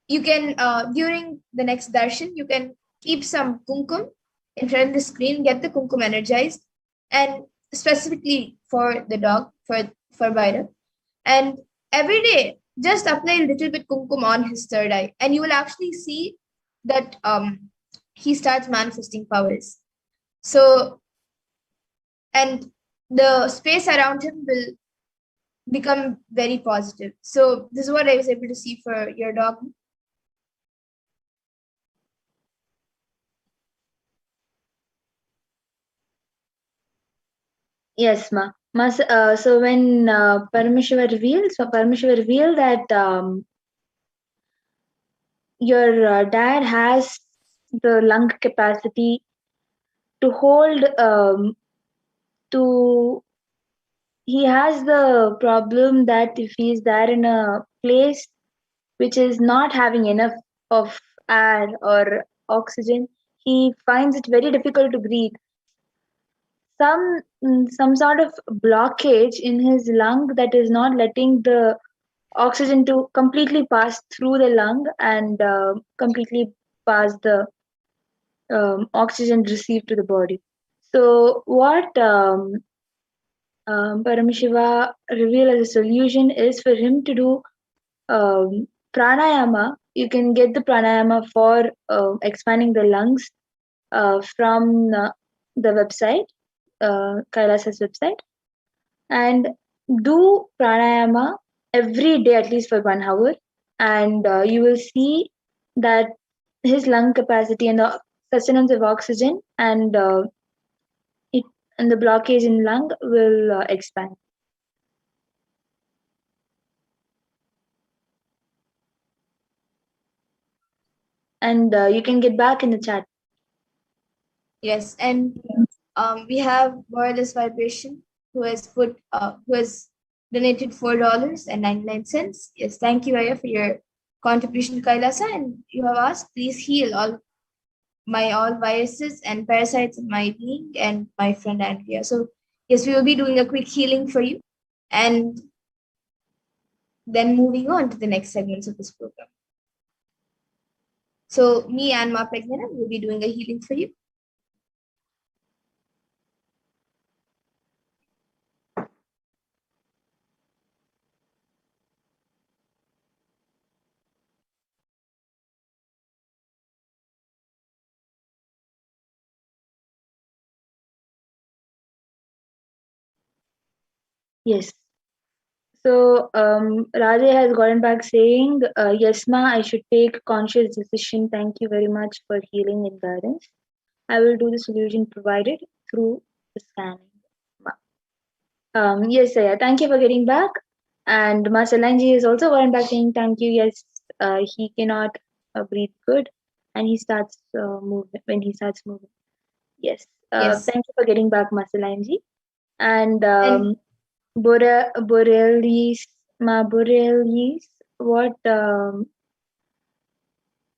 you can, during the next darshan, you can keep some kumkum in front of the screen, get the kumkum energized, and specifically for the dog, for Bhairav. And every day, just apply a little bit kumkum on his third eye, and you will actually see that he starts manifesting powers. So, and the space around him will become very positive. So, this is what I was able to see for your dog. Yes, Ma. So when Paramashiva revealed that your dad has the lung capacity to hold to he has the problem that if he's there in a place which is not having enough of air or oxygen, he finds it very difficult to breathe. Some sort of blockage in his lung that is not letting the oxygen to completely pass through the lung and completely pass the oxygen received to the body. So what Paramashiva revealed as a solution is for him to do pranayama. You can get the pranayama for expanding the lungs from the website, Kailasa's website, and do pranayama every day at least for 1 hour, and you will see that his lung capacity and the sustenance of oxygen it and the blockage in lung will expand. And you can get back in the chat. Yes, and we have Wireless Vibration who has donated $4.99. Yes, thank you, Aya, for your contribution to Kailasa. And you have asked, please heal all viruses and parasites in my being and my friend Andrea. So yes, we will be doing a quick healing for you, and then moving on to the next segments of this program. So me and Ma Pragnana will be doing a healing for you. Yes. So Raja has gotten back saying, yes, ma, I should take conscious decision. Thank you very much for healing and guidance. I will do the solution provided through the scanning. Yes, Saya, thank you for getting back. And Masalanji is also warned back saying thank you. Yes, he cannot breathe good, and he starts moving when he starts moving. Yes, Yes. thank you for getting back, Masalanji. And And Borealis, what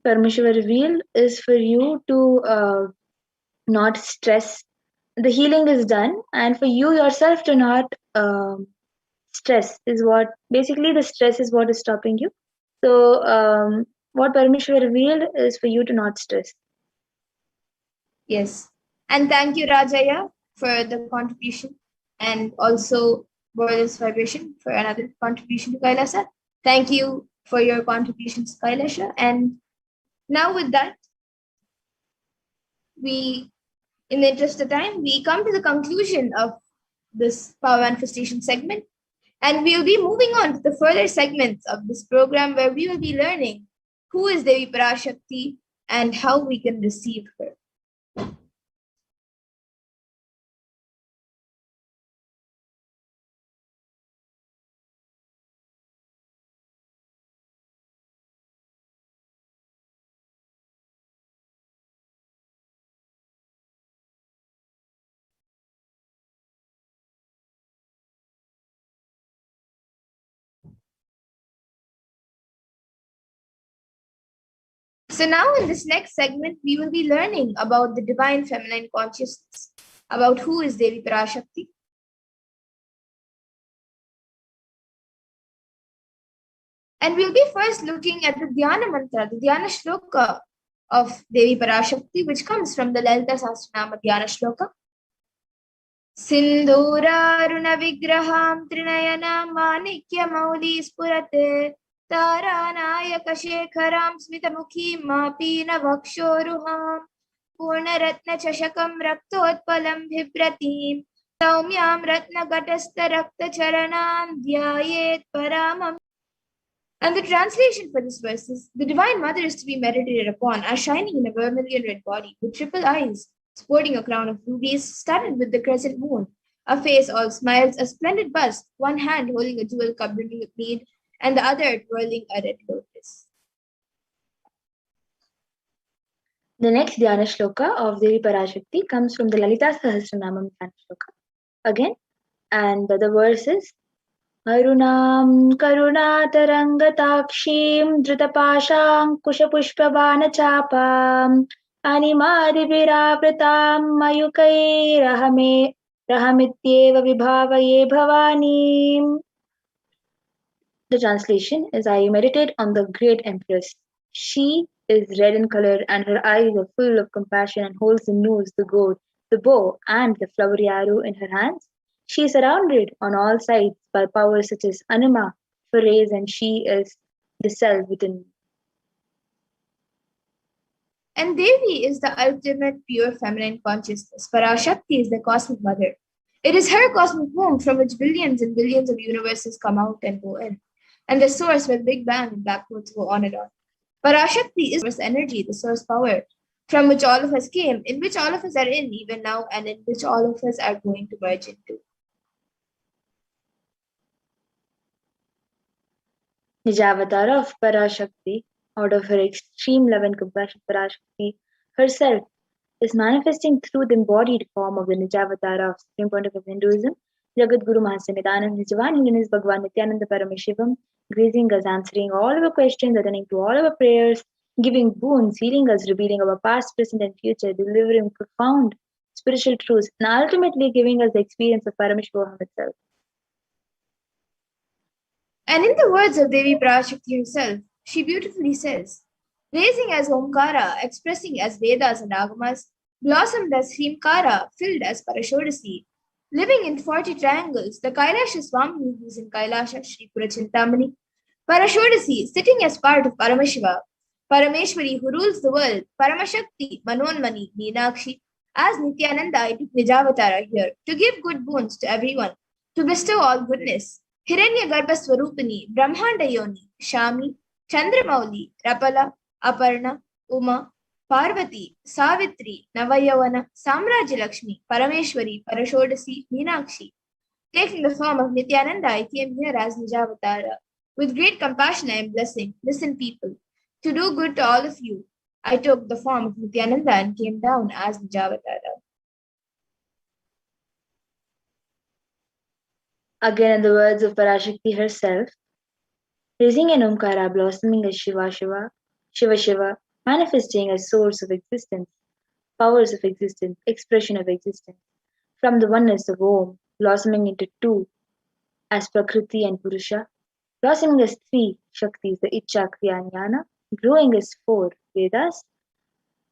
Parmashiva revealed is for you to not stress. The healing is done, and for you yourself to not stress is what basically the stress is what is stopping you. So, what Parmeshwar revealed is for you to not stress. yes. And thank you, Rajaya, for the contribution. And also Borelis Vibration for another contribution to Kailasa. Thank you for your contributions, Kailasha. And now with that, we, in the interest of time, we come to the conclusion of this power manifestation segment. And we'll be moving on to the further segments of this program where we will be learning who is Devi Parashakti and how we can receive her. So now in this next segment, we will be learning about the divine feminine consciousness, about who is Devi Parashakti. And we'll be first looking at the Dhyana mantra, the Dhyana shloka of Devi Parashakti, which comes from the Lalita Sahasranama Dhyana shloka. सिन्दूरारुणविग्रहां त्रिनयनां माणिक्यमौलिस्फुरते तारानायकशेखरां स्मितमुखीं मापीनवक्षोरुहां पूर्णरत्नचषकं रक्तोत्पलं बिभ्रतीं सौम्यां रत्नघटस्थरक्तचरणां ध्यायेत् परामम्. And the translation for this verse is, the Divine Mother is to be meditated upon as shining in a vermilion red body with triple eyes, sporting a crown of rubies, studded with the crescent moon, a face all smiles, a splendid bust, one hand holding a jewel cup brimming with mead, and the other twirling a red lotus. The next Dhyana shloka of Devi Parashakti comes from the Lalita Sahasranamam Dhyana shloka. Again, and the verse is Arunam Karunatarangatakshiim Dhritapaşankuşapuşpavanachapam Animadibhirapratam Mayukairahame Rahamityeva Vibhavaye Bhavanim. The translation is I meditate on the great empress. She is red in color and her eyes are full of compassion and holds the noose, the gourd, the bow, and the flowery arrow in her hands. She is surrounded on all sides by powers such as Anima, Phares, and she is the self within me. And Devi is the ultimate pure feminine consciousness. Parashakti is the cosmic mother. It is her cosmic womb from which billions and billions of universes come out and go in, and the source where the Big Bang and backwards go on and on. Parashakti is the source energy, the source power, from which all of us came, in which all of us are in even now, and in which all of us are going to merge into. Nijavatara of Parashakti, out of her extreme love and compassion, Parashakti herself is manifesting through the embodied form of the Nijavatara of Supreme Pontiff of Hinduism, Jagat Guru Mahasanidanand, His Divine Holiness Bhagwan Nithyananda Paramashivam, gracing us, answering all our questions, attending to all our prayers, giving boons, healing us, revealing our past, present, and future, delivering profound spiritual truths, and ultimately giving us the experience of Paramashivoham itself. And in the words of Devi Parashakti herself, she beautifully says, raising as Omkara, expressing as Vedas and Agamas, blossomed as Hrimkara, filled as Parashodasi, living in 40 triangles, the Kailasha Swami who is in Kailasha, Sri Purachintamani, Parashodasi, sitting as part of Paramashiva, Parameshwari who rules the world, Paramashakti, Manonmani, Meenakshi, as Nithyananda, I took Nijavatara here to give good boons to everyone, to bestow all goodness. Hiranya Garbha Swarupini, Brahmanda Yoni, Shami, Chandramauli, Rapala, Aparna, Uma, Parvati, Savitri, Navayavana, Samrajya Lakshmi, Parameshwari, Parashodasi, Meenakshi. Taking the form of Nithyananda, I came here as Nijavatara. With great compassion I am blessing. Listen, people. To do good to all of you, I took the form of Nithyananda and came down as Nijavatara. Again, in the words of Parashakti herself, raising an Omkara, blossoming as Shiva Shiva, Shiva Shiva, manifesting as source of existence, powers of existence, expression of existence, from the oneness of Om, blossoming into two as Prakriti and Purusha, blossoming as three Shaktis, the Icha, Kriya, and Jnana, growing as four Vedas,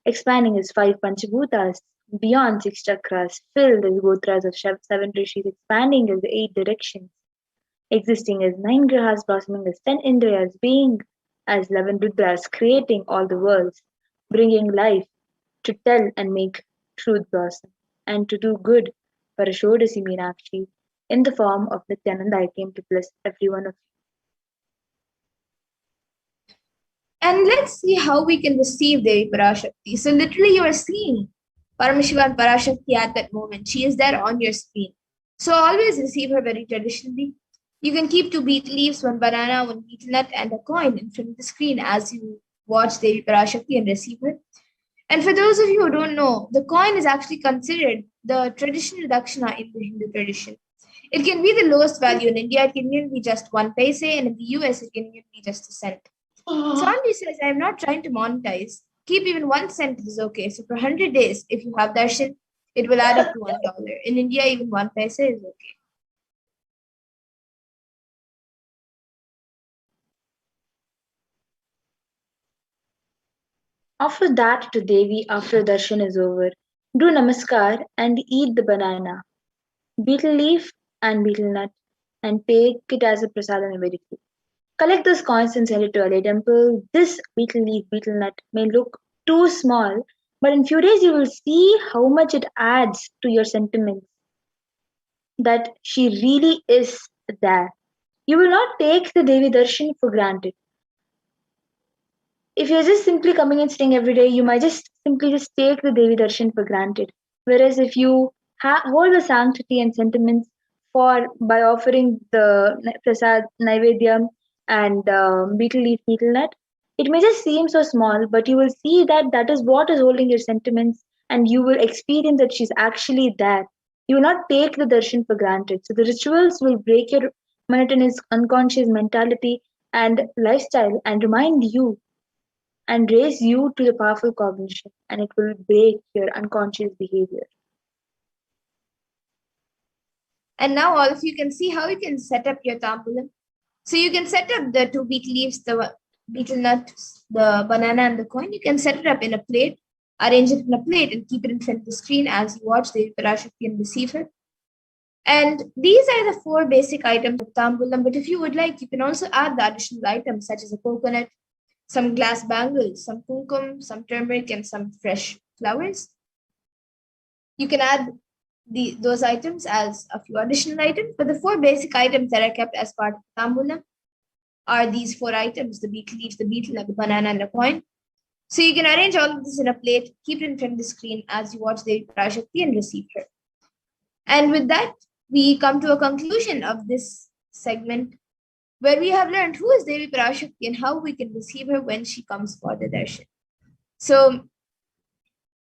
expanding as five Panchabhutas, beyond six chakras, filled as Gotras of seven rishis, expanding as the eight directions, existing as nine grahas, blossoming as 10 indriyas, being as 11 rudras, creating all the worlds, bringing life to tell and make truth blossom, and to do good, Parashodasi Meenakshi, in the form of Nityananda, I came to bless every one of And let's see how we can receive Devi Parashakti. So literally you are seeing Paramashiva and Parashakti at that moment. She is there on your screen. So always receive her very traditionally. You can keep two betel leaves, one banana, one betel nut, and a coin in front of the screen as you watch Devi Parashakti and receive her. And for those of you who don't know, the coin is actually considered the traditional dakshina in the Hindu tradition. It can be the lowest value in India. It can even be just 1 paise, and in the US, it can even be just a cent. Sandy says, I'm not trying to monetize. Keep even 1 cent is okay. So for 100 days, if you have darshan, it will add up to $1. In India, even 1 paise is okay. Offer that to Devi after darshan is over. Do namaskar and eat the banana, betel leaf and betel nut, and take it as a prasadam immediately. Collect those coins and send it to a temple. This betel leaf, betel nut may look too small, but in few days you will see how much it adds to your sentiments that she really is there. You will not take the Devi Darshan for granted. If you're just simply coming and staying every day, you might just simply just take the Devi Darshan for granted. Whereas if you hold the sanctity and sentiments for by offering the prasad, naivedyam, and betel leaf, betel nut, it may just seem so small, but you will see that that is what is holding your sentiments, and you will experience that she's actually there. You will not take the darshan for granted. So the rituals will break your monotonous, unconscious mentality and lifestyle and remind you and raise you to the powerful cognition, and it will break your unconscious behavior. And now all of you can see how you can set up your tambulam. So you can set up the two betel leaves, the betel nuts, the banana, and the coin. You can set it up in a plate, arrange it in a plate, and keep it in front of the screen as you watch the Parashakti and receive her. And these are the four basic items of tambulam. But if you would like, you can also add the additional items such as a coconut, some glass bangles, some kumkum, some turmeric, and some fresh flowers. You can add those items as a few additional items, but the four basic items that are kept as part of tambulam are these four items: the betel leaf, the betel nut, the banana, and the coin. So you can arrange all of this in a plate, keep it in front of the screen as you watch the Parashakti and receive her. And with that, we come to a conclusion of this segment where we have learned who is Devi Parashakti and how we can receive her when she comes for the darshan. So,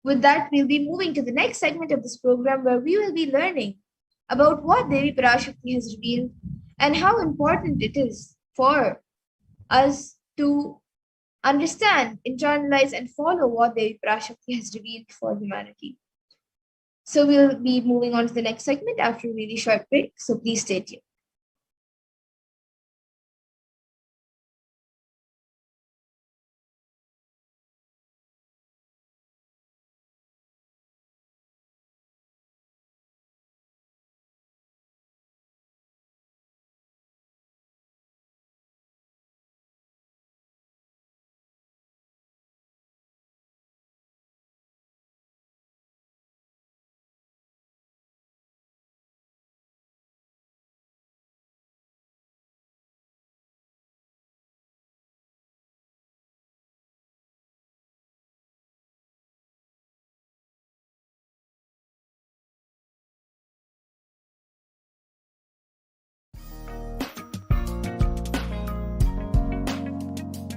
with that, we'll be moving to the next segment of this program where we will be learning about what Devi Parashakti has revealed and how important it is for us to understand, internalize, and follow what Devi Parashakti has revealed for humanity. So we'll be moving on to the next segment after a really short break. So please stay tuned.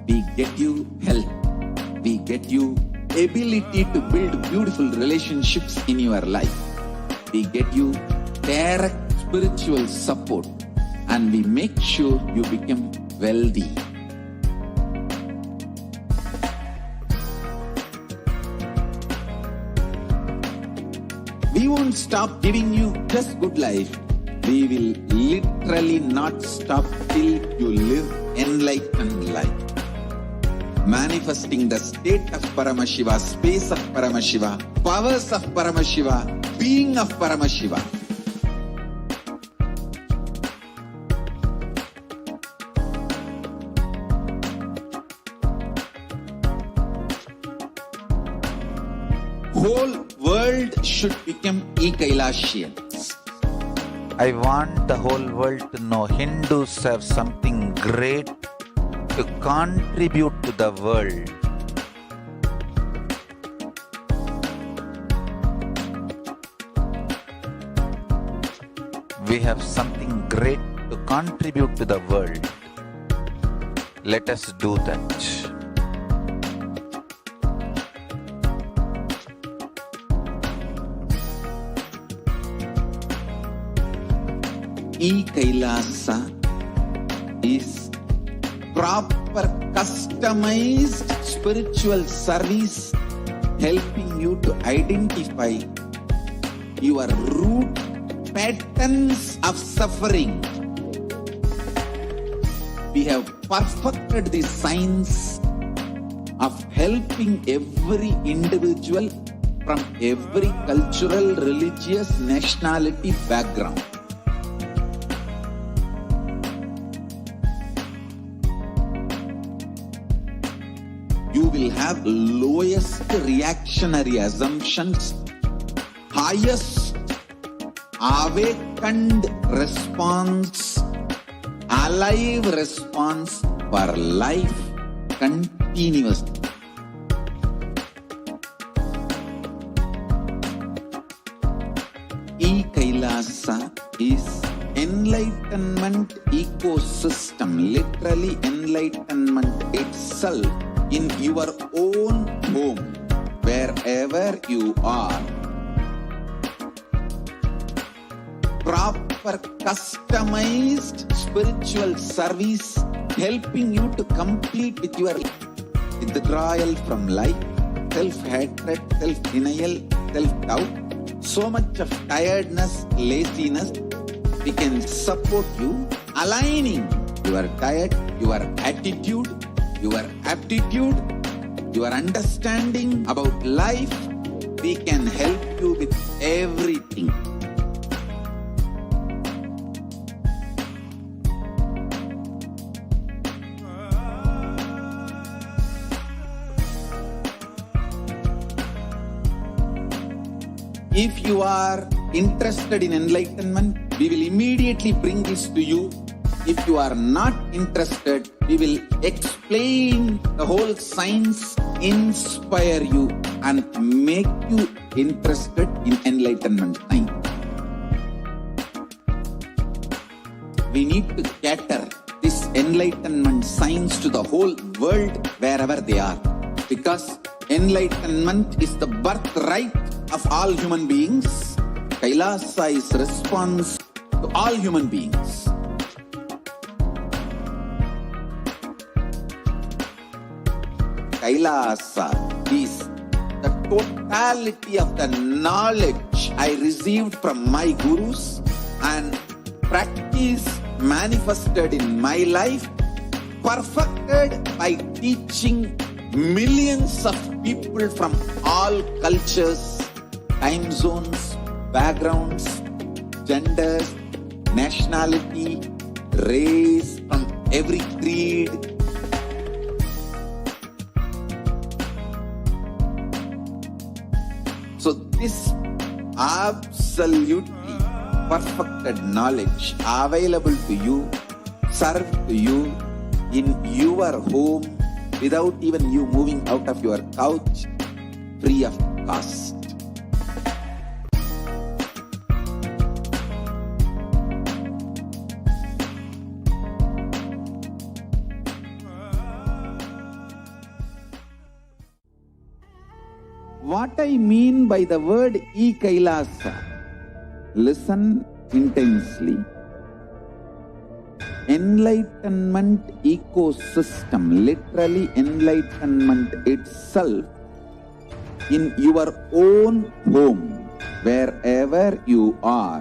We get you health. We get you ability to build beautiful relationships in your life. We get you direct spiritual support, and we make sure you become wealthy. We won't stop giving you just good life. We will literally not stop till you live enlightened life. Manifesting the state of Paramashiva, space of Paramashiva, powers of Paramashiva, being of Paramashiva. Whole world should become e-Kailashians. I want the whole world to know Hindus have something great to contribute to the world. We have something great to contribute to the world. Let us do that. E-Kailasa is proper customized spiritual service helping you to identify your root patterns of suffering. We have perfected the science of helping every individual from every cultural, religious, nationality background. You will have lowest reactionary assumptions, highest awakened response, alive response for life continuously. E-Kailasa is enlightenment ecosystem, literally enlightenment itself in your own home, wherever you are. Proper customized spiritual service helping you to complete with your withdrawal from life, self-hatred, self-denial, self-doubt, so much of tiredness, laziness. We can support you aligning your diet, your attitude, your aptitude, your understanding about life. We can help you with everything. If you are interested in enlightenment, we will immediately bring this to you. If you are not interested, we will explain the whole science, inspire you, and make you interested in enlightenment science. We need to cater this enlightenment science to the whole world wherever they are, because enlightenment is the birthright of all human beings. Kailasa is response to all human beings. Kailasa is the totality of the knowledge I received from my gurus and practice manifested in my life, perfected by teaching millions of people from all cultures, time zones, backgrounds, genders, nationality, race, from every creed. So this absolutely perfected knowledge available to you, served to you in your home without even you moving out of your couch, free of cost. What I mean by the word e-Kailasa, listen intensely. Enlightenment ecosystem, literally enlightenment itself, in your own home, wherever you are.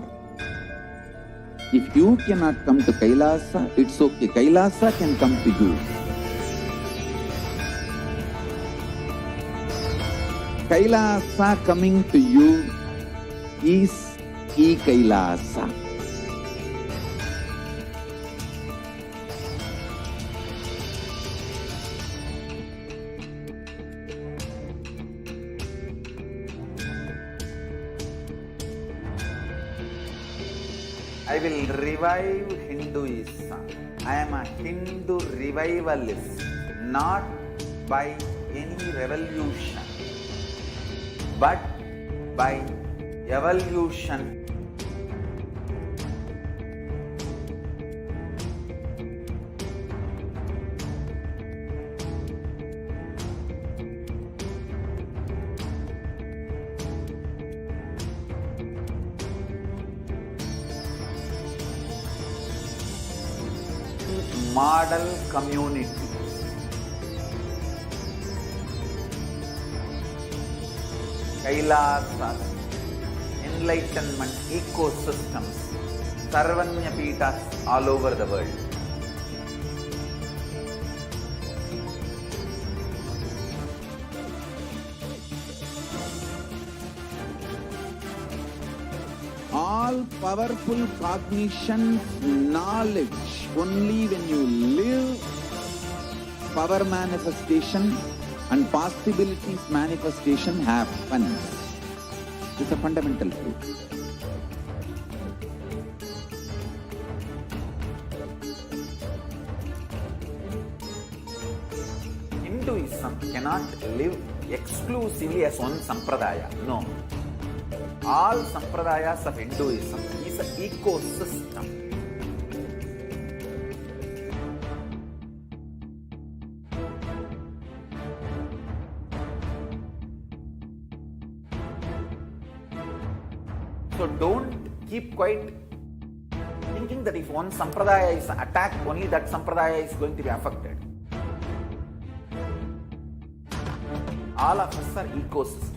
If you cannot come to Kailasa, it's okay. Kailasa can come to you. Kailasa coming to you is e-Kailasa. I will revive Hinduism. I am a Hindu revivalist, not by any revolution, but by evolution. Model community. Kailasas, enlightenment ecosystems, Sarvanya Pitas all over the world. All powerful cognition, knowledge, only when you live, power manifestation and possibilities manifestation happens. It's a fundamental truth. Hinduism cannot live exclusively as one sampradaya. No. All sampradayas of Hinduism is an ecosystem. So don't keep quiet thinking that if one sampradaya is attacked, only that sampradaya is going to be affected. All of us are ecosystems.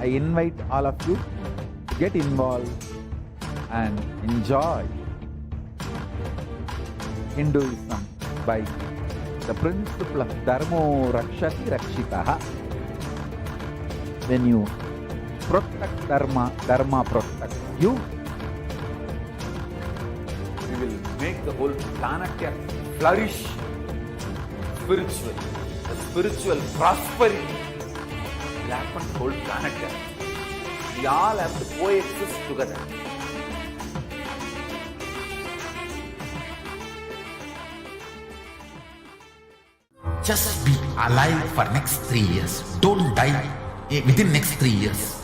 I invite all of you to get involved and enjoy Hinduism by the principle of Dharmo Rakshati Rakshitaha. When you protect Dharma, Dharma protects you. We will make the whole planet flourish spiritually. The spiritual prosperity will happen to the whole planet. We all have to coexist together. Just be alive for next 3 years. Don't die within next 3 years.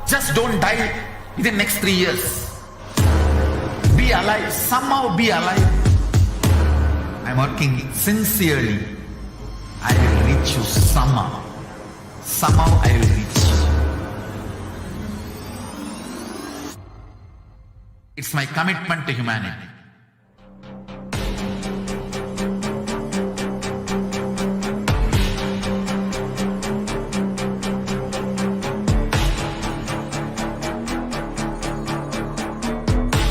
Just don't die within next 3 years. Be alive. Somehow be alive. I'm working sincerely. I will reach you somehow. Somehow I will reach you. It's my commitment to humanity.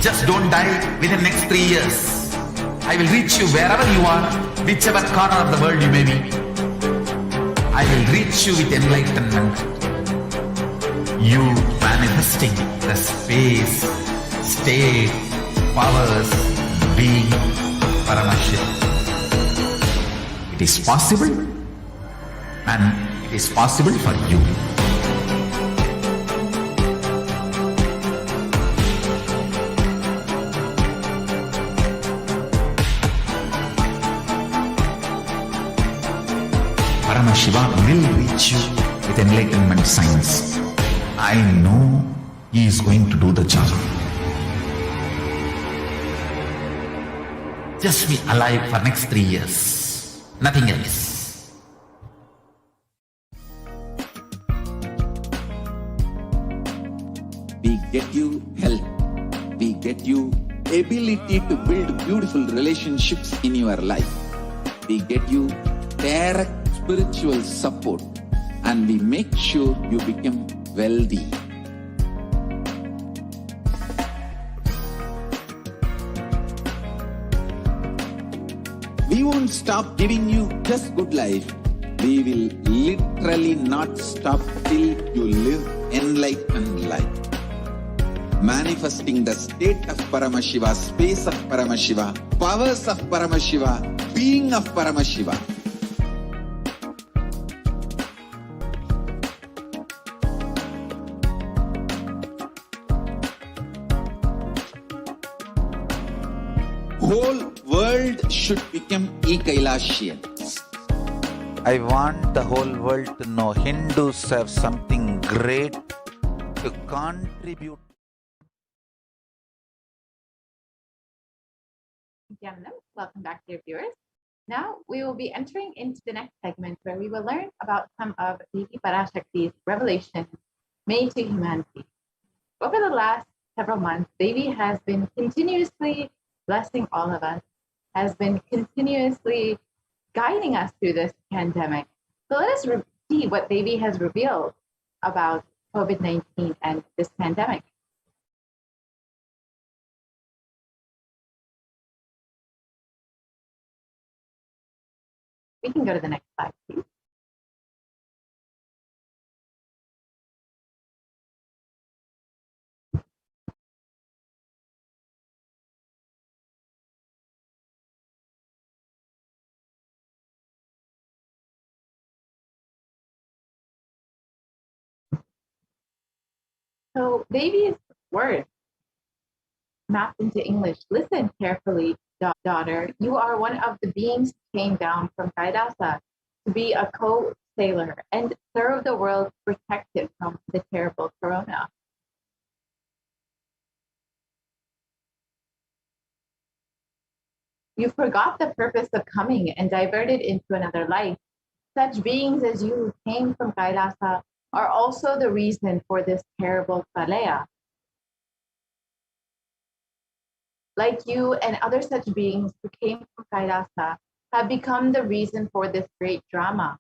Just don't die within the next 3 years. I will reach you wherever you are, whichever corner of the world you may be. I will reach you with enlightenment. You manifesting the space, state, powers, being Paramashivoham. It is possible, and it is possible for you. Paramashivoham will reach you with enlightenment science. I know He is going to do the job. Just be alive for next 3 years. Nothing else. We get you health. We get you ability to build beautiful relationships in your life. We get you direct spiritual support, and we make sure you become wealthy. We won't stop giving you just good life. We will literally not stop till you live enlightened life. Manifesting the state of Paramashiva, space of Paramashiva, powers of Paramashiva, being of Paramashiva. Whole world should become Ekailashians. I want the whole world to know Hindus have something great to contribute. Nithyananda, welcome back, dear viewers. Now we will be entering into the next segment where we will learn about some of Devi Parashakti's revelations made to humanity. Over the last several months, Devi has been continuously blessing all of us, has been continuously guiding us through this pandemic. So let us see what Devi has revealed about COVID-19 and this pandemic. We can go to the next slide, please. So Devi's words mapped into English. Listen carefully, daughter. You are one of the beings who came down from Kailasa to be a co-sailor and serve the world protected from the terrible corona. You forgot the purpose of coming and diverted into another life. Such beings as you who came from Kailasa are also the reason for this terrible pralaya. Like you and other such beings who came from Kailasa have become the reason for this great drama.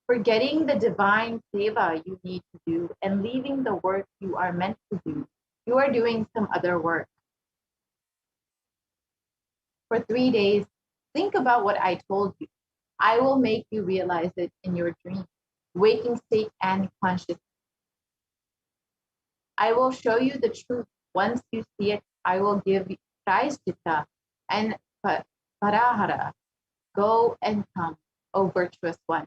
Forgetting the divine seva you need to do and leaving the work you are meant to do, you are doing some other work. For 3 days, think about what I told you. I will make you realize it in your dream, waking state and consciousness. I will show you the truth. Once you see it, I will give you Praishchitta and Parahara. Go and come, O virtuous one.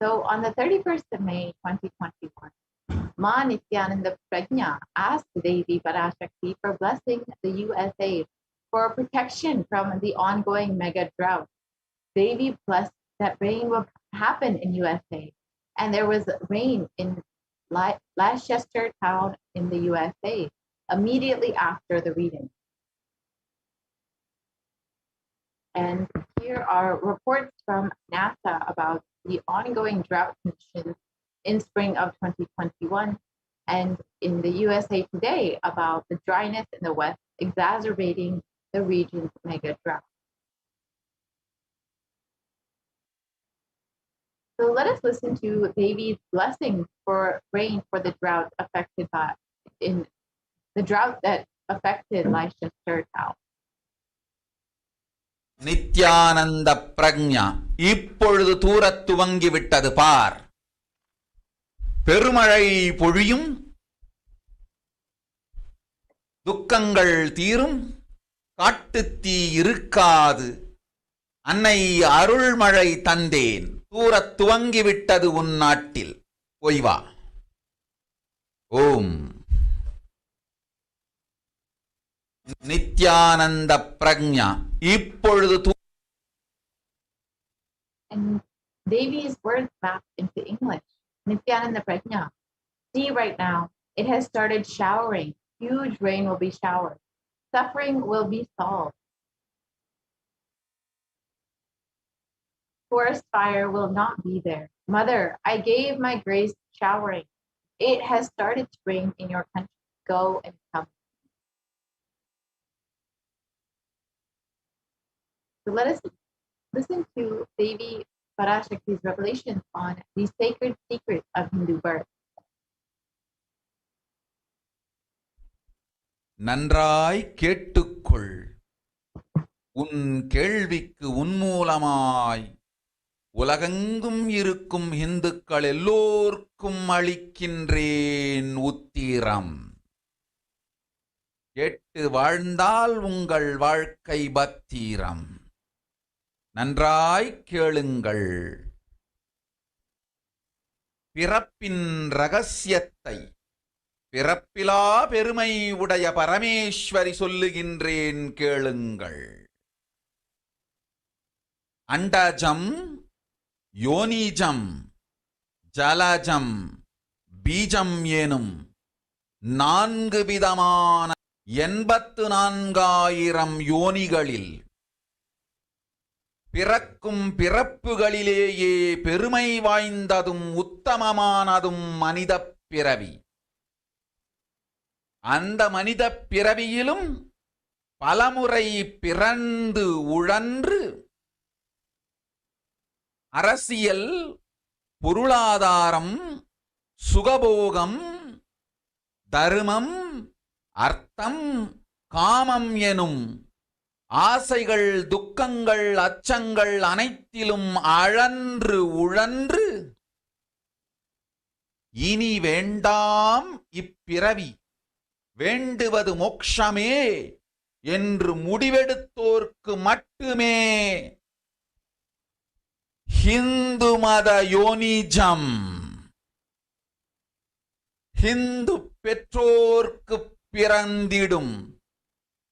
So on the 31st of May, 2021, Ma Nithyananda Prajna asked Devi Parashakti for blessing the USA for protection from the ongoing mega drought. Devi blessed that rain will happen in USA, and there was rain in Leicester town in the USA immediately after the reading. And here are reports from NASA about the ongoing drought conditions in spring of 2021, and in the USA Today about the dryness in the West exacerbating the region's mega drought. So let us listen to Devi's blessing for rain for the drought that affected Leicester town. Nityananda பிரக்ஞா இப்பொழுது தூரத் துவங்கிவிட்டது பார். பெருமழை பொழியும், துக்கங்கள் தீரும், காட்டுத்தீ இருக்காது. அன்னை அருள்மழை தந்தேன், தூரத் துவங்கிவிட்டது உன் நாட்டில். போய் வா. ஓம் நித்யானந்த பிரக்ஞா இப்பொழுது and Devi's words mapped into English. Nithyananda Prajna. See right now, it has started showering. Huge rain will be showered. Suffering will be solved. Forest fire will not be there. Mother, I gave my grace showering. It has started spring in your country. Go and come. So let us listen to Devi Parashakti's revelations on the sacred secrets of Hindu birth. நன்றாய் கேட்டுக்கொள். உன் கேள்விக்கு உன்மூலமாய் உலகெங்கும் இருக்கும் இந்துக்கள் எல்லோர்க்கும் அளிக்கின்றேன் உத்திரம். கேட்டு வாழ்ந்தால் உங்கள் வாழ்க்கை பத்திரம். நன்றாய் கேளுங்கள். பிறப்பின் ரகசியத்தை பிறப்பிலா பெருமை உடைய பரமேஸ்வரி சொல்லுகின்றேன் கேளுங்கள். அண்டஜம், யோனிஜம், ஜலஜம், பீஜம் எனும் 4 விதமான 84,000 யோனிகளில் பிறக்கும் பிறப்புகளிலேயே பெருமை வாய்ந்ததும் உத்தமமானதும் மனிதப் பிறவி. அந்த மனிதப் பிறவியிலும் பலமுறை பிறந்து உழன்று அரசியல், பொருளாதாரம், சுகபோகம், தர்மம், அர்த்தம், காமம் எனும் ஆசைகள், துக்கங்கள், அச்சங்கள் அனைத்திலும் அழன்று உழன்று இனி வேண்டாம் இப்பிறவி, வேண்டுவது மோட்சமே என்று முடிவெடுத்தோர்க்கு மட்டுமே ஹிந்து மத யோனிஜம், ஹிந்து பெற்றோர்க்கு பிறந்திடும்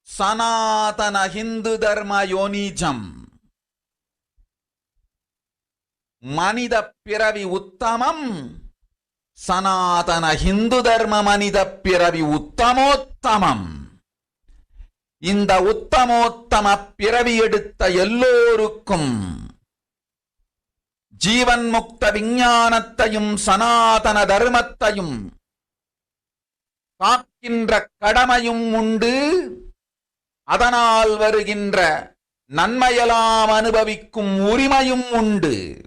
சனாதன ஹிந்து தர்ம யோனிஜம். மனித பிறவி உத்தமம், சனாதன ஹிந்து தர்ம மனித பிறவி உத்தமோத்தமம். இந்த உத்தமோத்தம பிறவி எடுத்த எல்லோருக்கும் ஜீவன் முக்த விஞ்ஞானத்தையும் சனாதன தர்மத்தையும் காக்கின்ற கடமையும் உண்டு. அதனால் வருகின்ற நன்மையெல்லாம் அனுபவிக்கும் உரிமையும் உண்டு.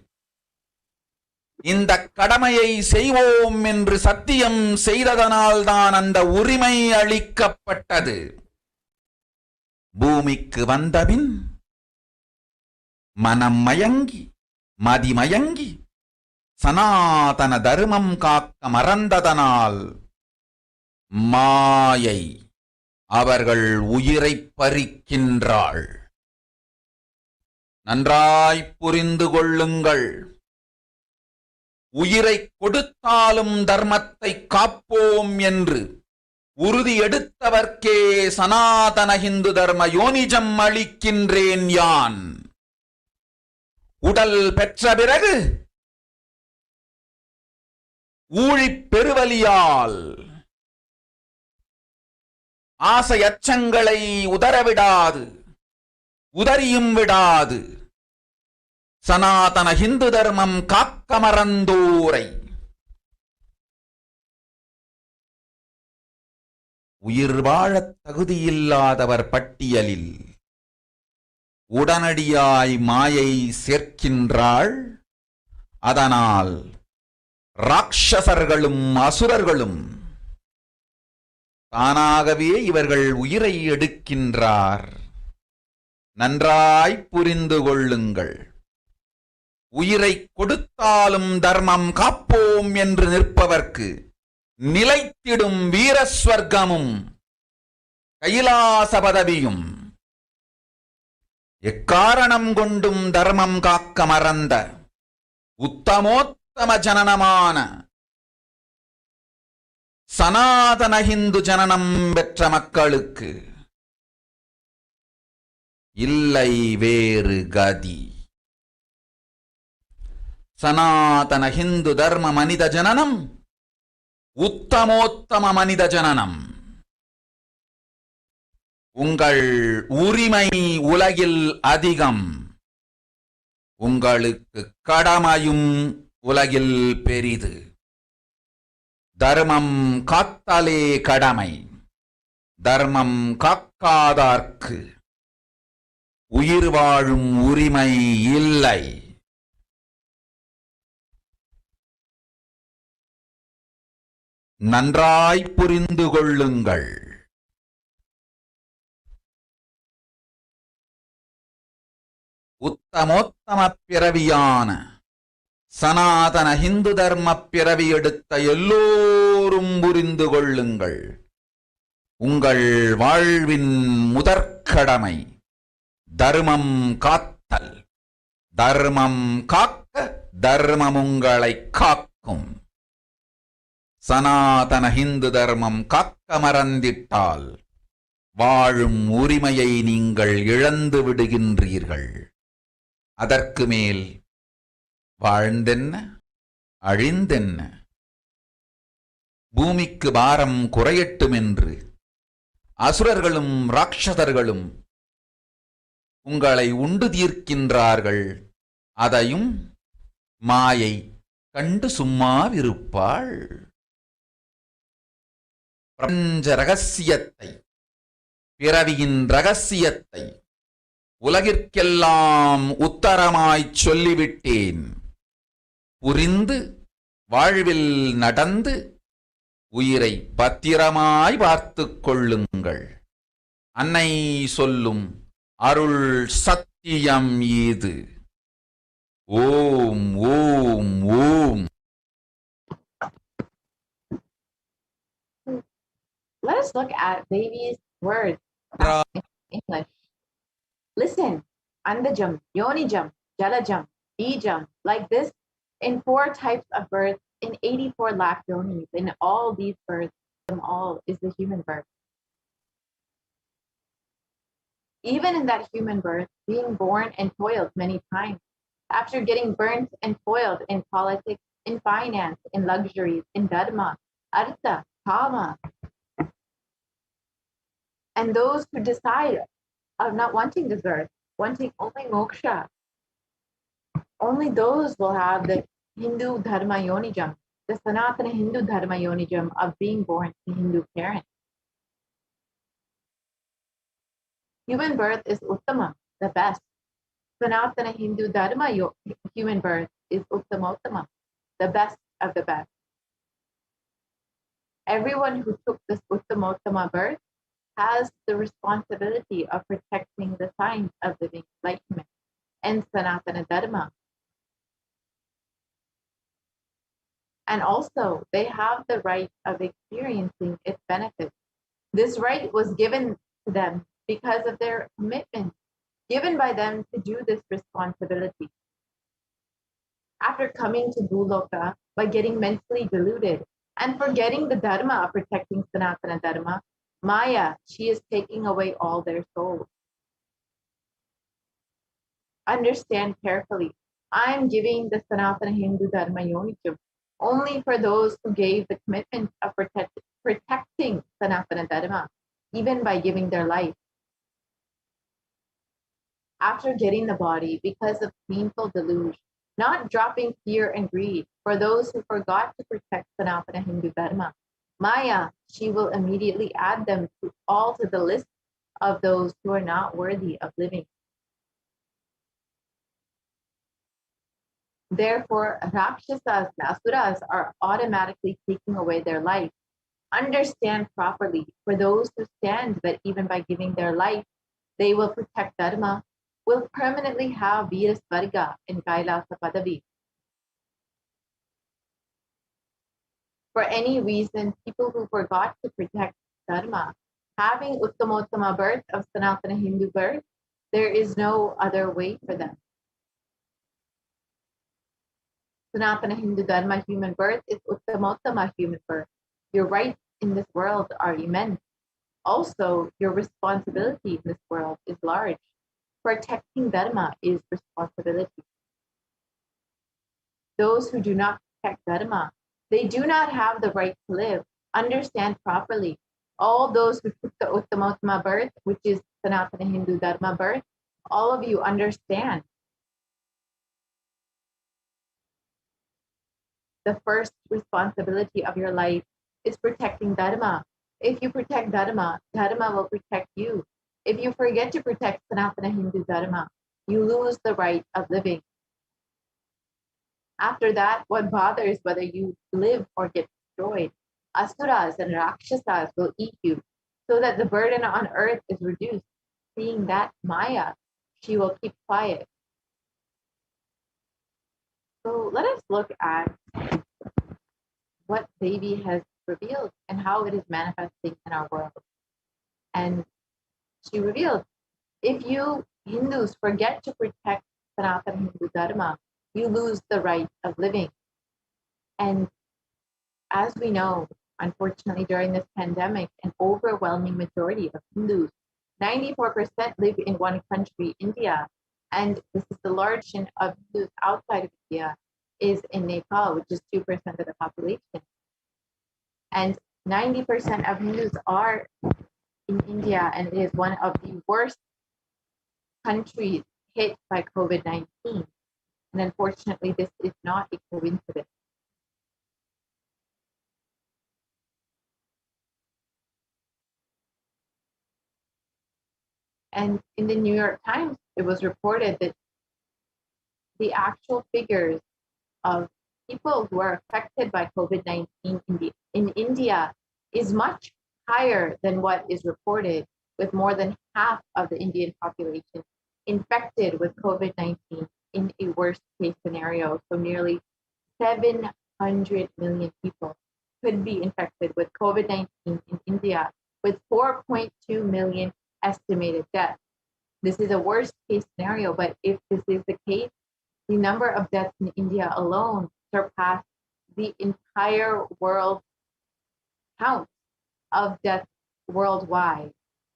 இந்த கடமையை செய்வோம் என்று சத்தியம் செய்ததனால்தான் அந்த உரிமை அளிக்கப்பட்டது. பூமிக்கு வந்தபின் மனம் மயங்கி மதிமயங்கி சனாதன தர்மம் காக்க மறந்ததனால் மாயை அவர்கள் உயிரை பறிக்கின்றாள். நன்றாய் புரிந்து கொள்ளுங்கள். உயிரை கொடுத்தாலும் தர்மத்தை காப்போம் என்று உறுதி எடுத்தவர்க்கே சனாதன ஹிந்து தர்ம யோனிஜம் அளிக்கின்றேன் யான். உடல் பெற்ற பிறகு ஊழிப் பெருவலியால் ஆசை அச்சங்களை உதறவிடாது, உதறியும் விடாது சனாதன ஹிந்து தர்மம் காக்க மறந்தோரை உயிர் வாழத் தகுதியில்லாதவர் பட்டியலில் உடனடியாய் மாயை சேர்க்கின்றாள். அதனால் ராட்சசர்களும் அசுரர்களும் தானாகவே இவர்கள் உயிரை எடுக்கின்றார். நன்றாய் புரிந்து கொள்ளுங்கள். உயிரை கொடுத்தாலும் தர்மம் காப்போம் என்று நிற்பவர்க்கு நிலைத்திடும் வீரஸ்வர்க்கமும் கைலாச பதவியும். எக்காரணம் கொண்டும் தர்மம் காக்க மறந்த உத்தமோத்தம ஜனனமான சனாதன ஹிந்து ஜனனம் பெற்ற மக்களுக்கு இல்லை வேறு கதி. சனாதன ஹிந்து தர்ம மனித ஜனனம் உத்தமோத்தம மனித ஜனனம். உங்கள் உரிமை உலகில் அதிகம், உங்களுக்கு கடமையும் உலகில் பெரிது. தர்மம் காத்தாலே கடமை, தர்மம் காக்காதார்க்கு உயிர் வாழும் உரிமை இல்லை. நன்றாய் புரிந்து கொள்ளுங்கள். உத்தமோத்தம பிறவியான சனாதன ஹிந்து தர்ம பிறவி எடுத்த எல்லோரும் புரிந்து கொள்ளுங்கள். உங்கள் வாழ்வின் முதற்கடமை தர்மம் காத்தல். தர்மம் காக்க தர்மம் உங்களை காக்கும். சனாதன ஹிந்து தர்மம் காக்க மறந்திட்டால் வாழும் உரிமையை நீங்கள் இழந்து விடுகின்றீர்கள். அதற்கு மேல் வாழ்ந்தென்ன அழிந்தென்ன? பூமிக்கு பாரம் குறையட்டும் என்று அசுரர்களும் ராட்சதர்களும் உங்களை உண்டு தீர்க்கின்றார்கள். அதையும் மாயை கண்டு சும்மாவிருப்பாள். பிரபஞ்ச ரகசியத்தை, பிறவியின் ரகசியத்தை உலகிற்கெல்லாம் உத்தரமாய்ச் சொல்லிவிட்டேன். புரிந்து வாழ்வில் நடந்து உயிரை பத்திரமாய் பார்த்துக் கொள்ளுங்கள். அன்னை சொல்லும் அருள் சத்தியம் இது. ஓம் ஓம் ஓம். Let us look at Devi's words in English. Listen, Andajam, Yonijam, Jalajam, Bijam, like this in 4 types of births in 84 lakh yonis. In all these births, them all is the human birth. Even in that human birth, being born and toiled many times, after getting burnt and toiled in politics, in finance, in luxuries, in dharma, artha, kama, and those who decide of not wanting this earth, wanting only moksha, only those will have the Hindu dharma yonijam, the Sanatana Hindu dharma yonijam of being born to Hindu parents. Human birth is uttama, the best. Sanatana Hindu dharma human birth is uttamottama, the best of the best. Everyone who took this uttamottama birth has the responsibility of protecting the signs of living enlightenment and Sanatana Dharma. And also, they have the right of experiencing its benefits. This right was given to them because of their commitment given by them to do this responsibility. After coming to Bhuloka by getting mentally deluded and forgetting the Dharma of protecting Sanatana Dharma, Maya, she is taking away all their souls. Understand carefully. I am giving the Sanatana Hindu Dharma Yonijam only for those who gave the commitment of protecting Sanatana Dharma, even by giving their life. After getting the body because of painful deluge, not dropping fear and greed for those who forgot to protect Sanatana Hindu Dharma, Maya, she will immediately add them all to the list of those who are not worthy of living. Therefore, Rakshasas and Asuras are automatically taking away their life. Understand properly, for those who stand that even by giving their life, they will protect Dharma, will permanently have Veera Svarga in Kailasa Padavi. For any reason, people who forgot to protect Dharma, having Uttamottama birth of Sanatana Hindu birth, there is no other way for them. Sanatana Hindu Dharma human birth is Uttamottama human birth. Your rights in this world are immense. Also, your responsibility in this world is large. Protecting Dharma is responsibility. those who do not protect Dharma, they do not have the right to live. Understand properly. All those who took the Uttamattama birth, which is Sanatana Hindu Dharma birth, all of you understand. The first responsibility of your life is protecting Dharma. If you protect Dharma, Dharma will protect you. If you forget to protect Sanatana Hindu Dharma, you lose the right of living. After that, what bothers whether you live or get destroyed? Asuras and Rakshasas will eat you, so that the burden on earth is reduced. Seeing that Maya, she will keep quiet. So let us look at what Devi has revealed and how it is manifesting in our world. And she revealed, if you Hindus forget to protect Sanatana Hindu Dharma, you lose the right of living. And as we know, unfortunately, during this pandemic, an overwhelming majority of Hindus, 94% live in one country, India, and this is the largest portion of Hindus outside of India is in Nepal, which is 2% of the population. And 90% of Hindus are in India, and it is one of the worst countries hit by COVID-19. And unfortunately, this is not a coincidence. And in the New York Times, it was reported that the actual figures of people who are affected by COVID-19 in India is much higher than what is reported, with more than half of the Indian population infected with COVID-19 in a worst case scenario. So nearly 700 million people could be infected with COVID-19 in India, with 4.2 million estimated deaths. This is a worst case scenario, but if this is the case, the number of deaths in India alone surpassed the entire world count of deaths worldwide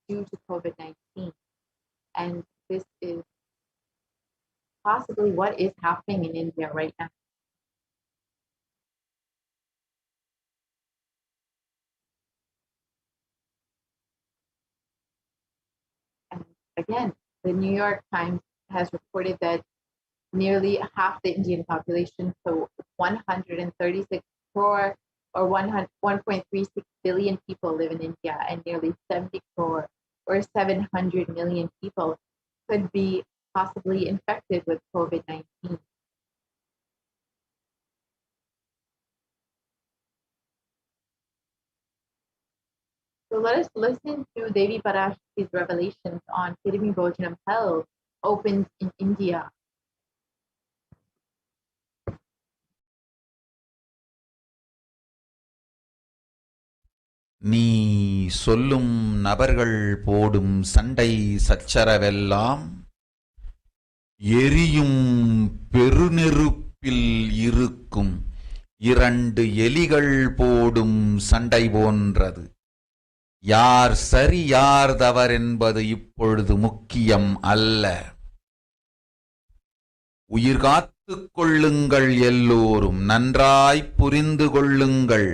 due to COVID-19. And this is possibly what is happening in India right now. And again, the New York Times has reported that nearly half the Indian population, so 136 crore or 1.36 billion people live in India, and nearly 70 crore or 700 million people could be possibly infected with COVID-19. So let us listen to Devi Parashakti's revelations on Kirimi Bhojanam Hell opens in India. நீ சொல்லும் நபர்கள் போடும் சண்டை சச்சரவெல்லாம் எரியும் பெருநெருப்பில் இருக்கும் இரண்டு எலிகள் போடும் சண்டை போன்றது. யார் சரி யார் தவறென்பது இப்பொழுது முக்கியம் அல்ல. உயிர் காத்துக் கொள்ளுங்கள், எல்லோரும் நன்றாய் புரிந்து கொள்ளுங்கள்.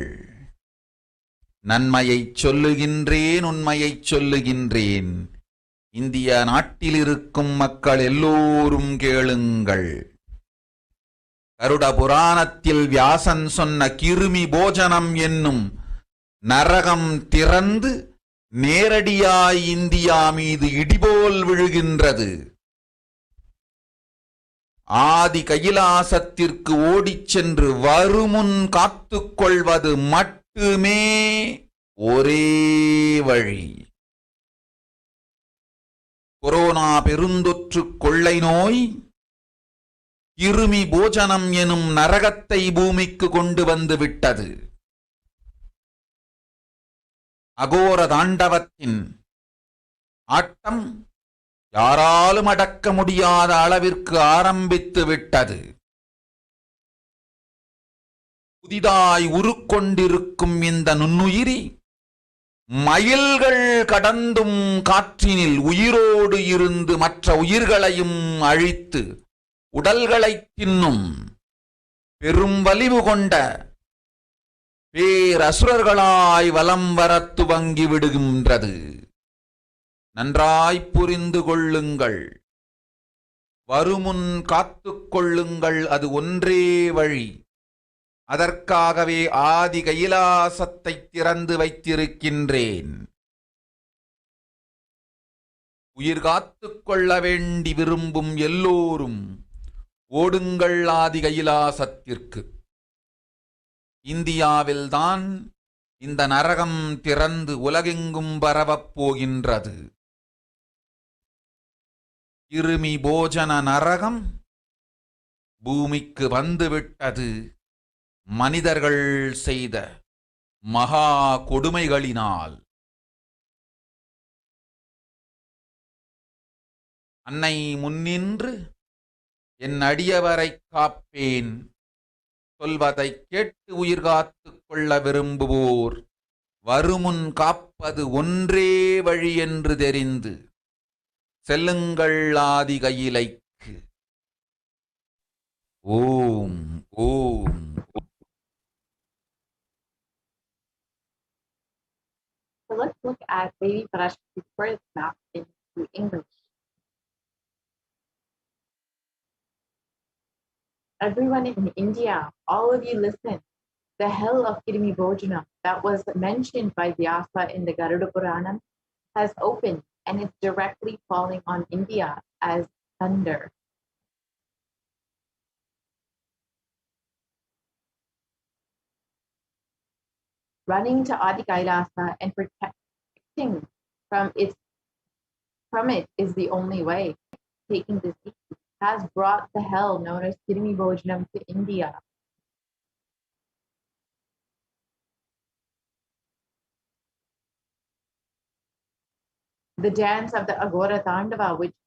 நன்மையைச் சொல்லுகின்றேன், உண்மையைச் சொல்லுகின்றேன். இந்திய நாட்டில் இருக்கும் மக்கள் எல்லோரும் கேளுங்கள். கருட புராணத்தில் வியாசன் சொன்ன கிருமி போஜனம் என்னும் நரகம் திறந்து நேரடியாய் இந்தியா மீது இடிபோல் விழுகின்றது. ஆதி கைலாசத்திற்கு ஓடிச் சென்று வருமுன் காத்துக்கொள்வது மட்டுமே ஒரே வழி. கொரோனா பெருந்தொற்று கொள்ளை நோய் கிருமி போஜனம் எனும் நரகத்தை பூமிக்கு கொண்டு வந்து விட்டது. அகோர தாண்டவத்தின் ஆட்டம் யாராலும் அடக்க முடியாத அளவிற்கு ஆரம்பித்து விட்டது. புதிதாய் உருக்கொண்டிருக்கும் இந்த நுண்ணுயிரி மைல்கள் கடந்தும் காற்றினில் உயிரோடு இருந்து மற்ற உயிர்களையும் அழித்து உடல்களை தின்னும் பெரும் வலிவு கொண்ட பேரசுரர்களாய் வலம் வரத் துவங்கி விடுகின்றது. நன்றாய் புரிந்து கொள்ளுங்கள். வருமுன் காத்துக் கொள்ளுங்கள். அது ஒன்றே வழி. அதற்காகவே ஆதி கைலாசத்தை திறந்து வைத்திருக்கின்றேன். உயிர் காத்துக் கொள்ள வேண்டி விரும்பும் எல்லோரும் ஓடுங்கள் ஆதி கைலாசத்திற்கு. இந்தியாவில்தான் இந்த நரகம் திறந்து உலகெங்கும் பரவப் போகின்றது. கிருமி போஜன நரகம் பூமிக்கு வந்துவிட்டது. மனிதர்கள் செய்த மகா கொடுமைகளினால். அன்னை முன்னின்று என் அடியவரை காப்பேன் சொல்வதை கேட்டு உயிர் காத்துக் கொள்ள விரும்புவோர் வருமுன் காப்பது ஒன்றே வழி என்று தெரிந்து செல்லுங்கள் ஆதி கையிலைக்கு. ஓம் ஓம். So let's look at Devi Parashakti's birth map into English. Everyone in India, all of you listen. The hell of Kirimi Bhojanam that was mentioned by Vyasa in the Garuda Puranam has opened and it's directly falling on India as thunder. Running to Adi Kailasa and protecting from it is the only way. Taking this has brought the hell known as Kirimi Bhojanam to India. The dance of the Agora Tandava, which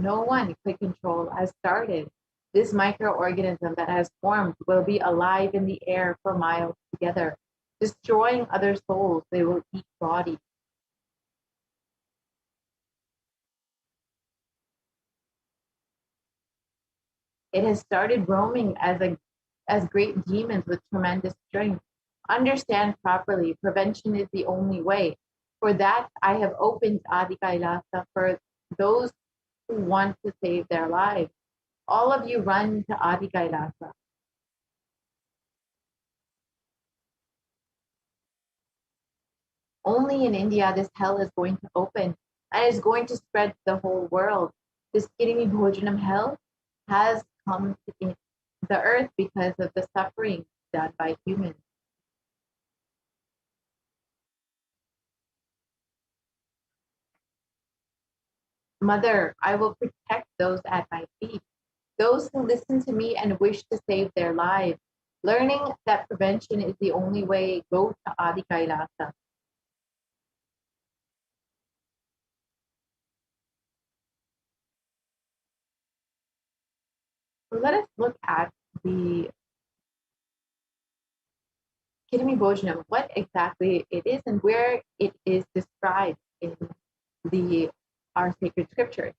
no one could control, has started. This microorganism that has formed will be alive in the air for miles together, destroying other souls. They will eat bodies. It has started roaming as great demons with tremendous strength. Understand properly, prevention is the only way. For that, I have opened Adi Kailasa for those who want to save their lives. All of you run to Adi Kailasa. Only in India this hell is going to open and is going to spread to the whole world. This Kirimi Bhojanam hell has come to the earth because of the suffering done by humans. Mother, I will protect those at my feet, those who listen to me and wish to save their lives. Learning that prevention is the only way, go to Adi Kailasa. So let us look at the Kirimi Bhojanam, what exactly it is and where it is described in our sacred scriptures.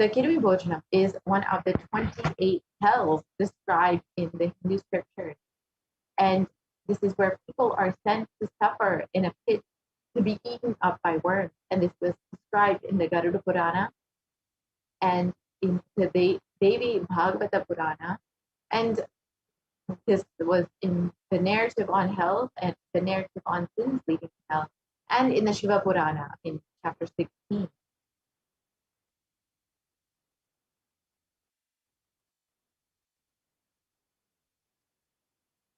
The Kirimi Bhojanam is one of the 28 hells described in the Hindu scriptures. And this is where people are sent to suffer in a pit to be eaten up by worms. And this was described in the Garuda Purana and in the Devi Bhagavata Purana. And this was in the narrative on hell and the narrative on sins leading to hell, and in the Shiva Purana in chapter 16.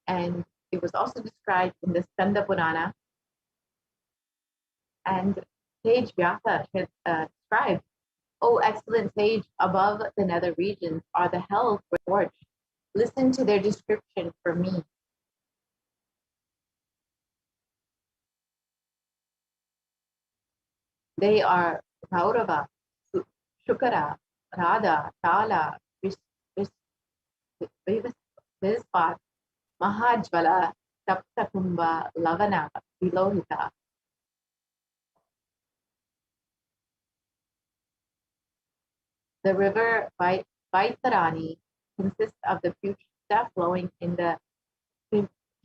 And it was also described in the Skanda Purana. And sage Vyasa has described, "Oh, excellent sage, above the nether regions are the hells scorched. Listen to their description for me." They are Kaurava, Shukara, Radha, Tala, Vispat, Mahajvala, Taptakumbha, Lavana, Vilohita. The river Vaitarani consists of the stuff flowing in the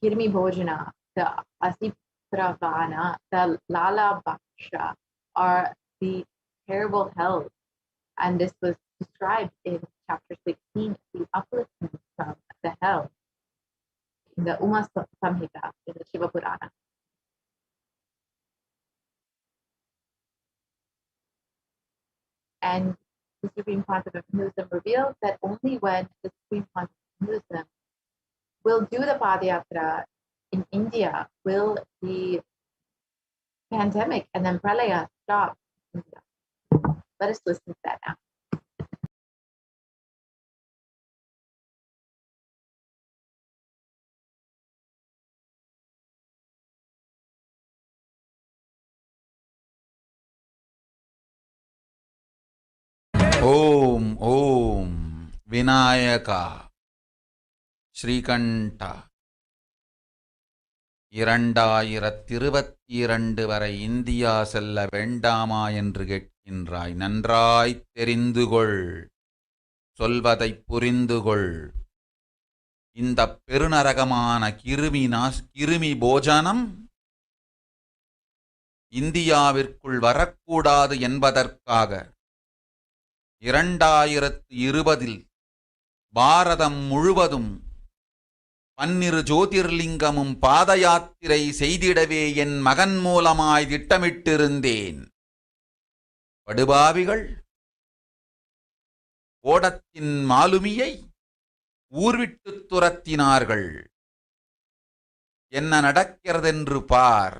Kirmi Bhojana, the Asipravana, the Lala Bhaksha are the terrible hells. And this was described in chapter 16, the upliftment from the hell, in the Uma Samhita, in the Shiva Purana. And the Supreme Pontiff of Hinduism revealed that only when the Supreme Pontiff of Hinduism will do the Padayatra in India will the pandemic and then pralaya stop in India. Let us listen to that now. ஓம் ஓம் விநாயகா ஸ்ரீகண்ட 2022 வரை India செல்ல வேண்டாமா என்று கேட்கின்றாய். நன்றாய் தெரிந்துகொள், சொல்வதைப் புரிந்துகொள். இந்த பெருநரகமான கிருமி போஜனம் இந்தியாவிற்குள் வரக்கூடாது என்பதற்காக 2020 பாரதம் முழுவதும் 12 ஜோதிர்லிங்கமும் பாத யாத்திரை செய்திடவே என் மகன் மூலமாய் திட்டமிட்டிருந்தேன். படுபாவிகள் ஓடத்தின் மாலுமியை ஊர்விட்டு துரத்தினார்கள். என்ன நடக்கிறதென்று பார்.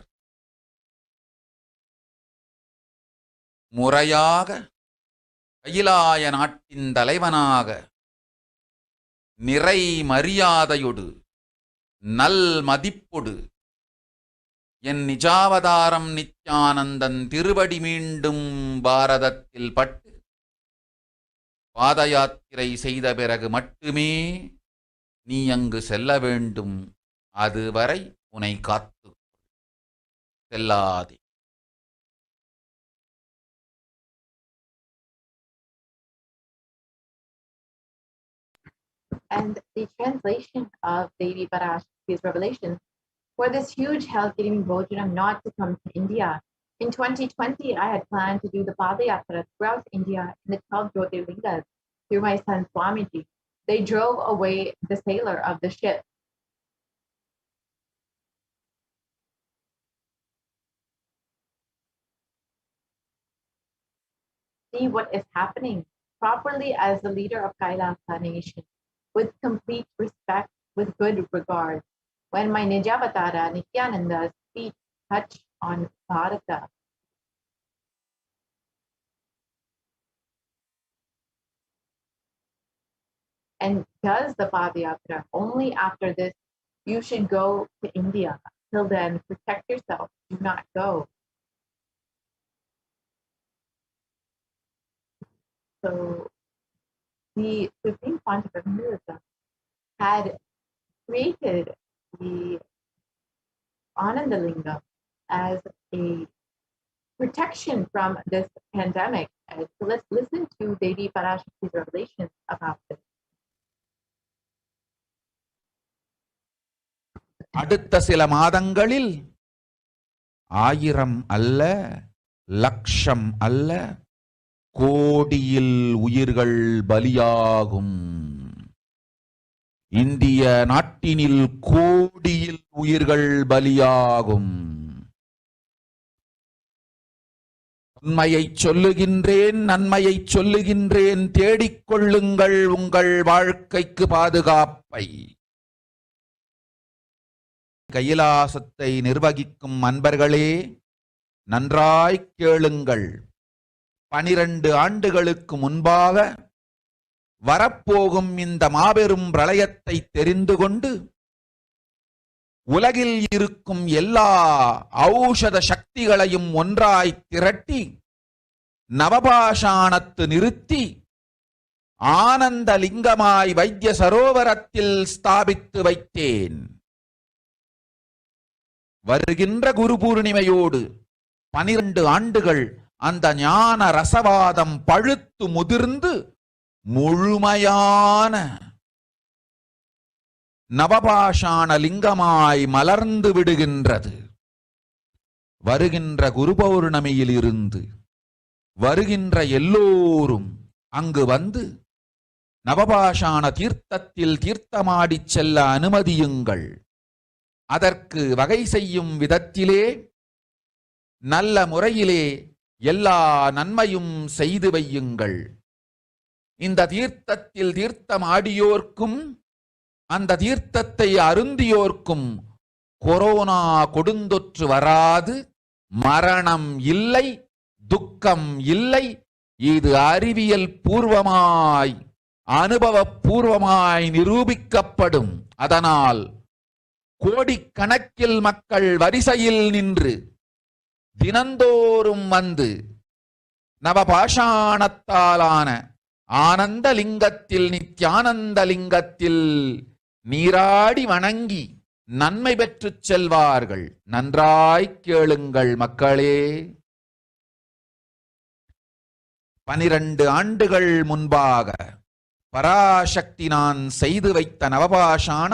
முறையாக கைலாய நாட்டின் தலைவனாக நிறை மரியாதையொடு நல் மதிப்பொடு என் நிஜாவதாரம் நித்யானந்தன் திருவடி மீண்டும் பாரதத்தில் பட்டு பாத யாத்திரை செய்த பிறகு மட்டுமே நீ அங்கு செல்ல வேண்டும். அதுவரை உன்னை காத்து செல்லாதே. And the translation of Devi Parashakti's revelations for this huge hell giving Bhojanam not to come to India. In 2020, I had planned to do the Padayatra throughout India in the 12 Jyotirlingas through my son Swamiji. They drove away the sailor of the ship. See what is happening properly as the leader of Kailasa nation, with complete respect, with good regard. When my Nijavatara Nithyananda's feet touch on Bharata, and does the Padayatra, only after this you should go to India. Till then, protect yourself, do not go. So the Supreme Pontiff of Hinduism had created the Anandalingam as a protection from this pandemic. So let's listen to Devi Parashakti's revelations about this. அடுத்த சில மாதங்களில் 1000 அல்ல, லட்சம் அல்ல, கோடியில் உயிர்கள் பலியாகும். இந்திய நாட்டினில் கோடியில் உயிர்கள் பலியாகும். உண்மையை சொல்லுகின்றேன், நன்மையை சொல்லுகின்றேன். தேடிக்கொள்ளுங்கள் உங்கள் வாழ்க்கைக்கு பாதுகாப்பை. கைலாசத்தை நிர்வகிக்கும் அன்பர்களே, நன்றாய் கேளுங்கள். 12 ஆண்டுகளுக்கு முன்பாக வரப்போகும் இந்த மாபெரும் பிரளயத்தை தெரிந்து கொண்டு உலகில் இருக்கும் எல்லா ஔஷத சக்திகளையும் ஒன்றாய் திரட்டி நவபாஷாணத்து நிறுத்தி ஆனந்த லிங்கமாய் வைத்திய சரோவரத்தில் ஸ்தாபித்து வைத்தேன். வருகின்ற குரு பூர்ணிமையோடு 12 ஆண்டுகள் அந்த ஞான ரசவாதம் பழுத்து முதிர்ந்து முழுமையான நவபாஷாண லிங்கமாய் மலர்ந்து விடுகின்றது. வருகின்ற குரு பௌர்ணமியில் இருந்து வருகின்ற எல்லோரும் அங்கு வந்து நவபாஷாண தீர்த்தத்தில் தீர்த்தமாடிச் செல்ல அனுமதியுங்கள். அதற்கு வகை செய்யும் விதத்திலே நல்ல முறையிலே எல்லா நன்மையும் செய்து வையுங்கள். இந்த தீர்த்தத்தில் தீர்த்தமாடியோர்க்கும் அந்த தீர்த்தத்தை அருந்தியோர்க்கும் கொரோனா கொடுந்தொற்று வராது, மரணம் இல்லை, துக்கம் இல்லை. இது அறிவியல் பூர்வமாய் அனுபவபூர்வமாய் நிரூபிக்கப்படும். அதனால் கோடிக்கணக்கில் மக்கள் வரிசையில் நின்று தினந்தோறும் வந்து நவபாஷாணத்தாலான ஆனந்த லிங்கத்தில், நித்யானந்த லிங்கத்தில் நீராடி வணங்கி நன்மை பெற்றுச் செல்வார்கள். நன்றாய் கேளுங்கள் மக்களே. 12 ஆண்டுகள் முன்பாக பராசக்தி நான் செய்து வைத்த நவபாஷாணம்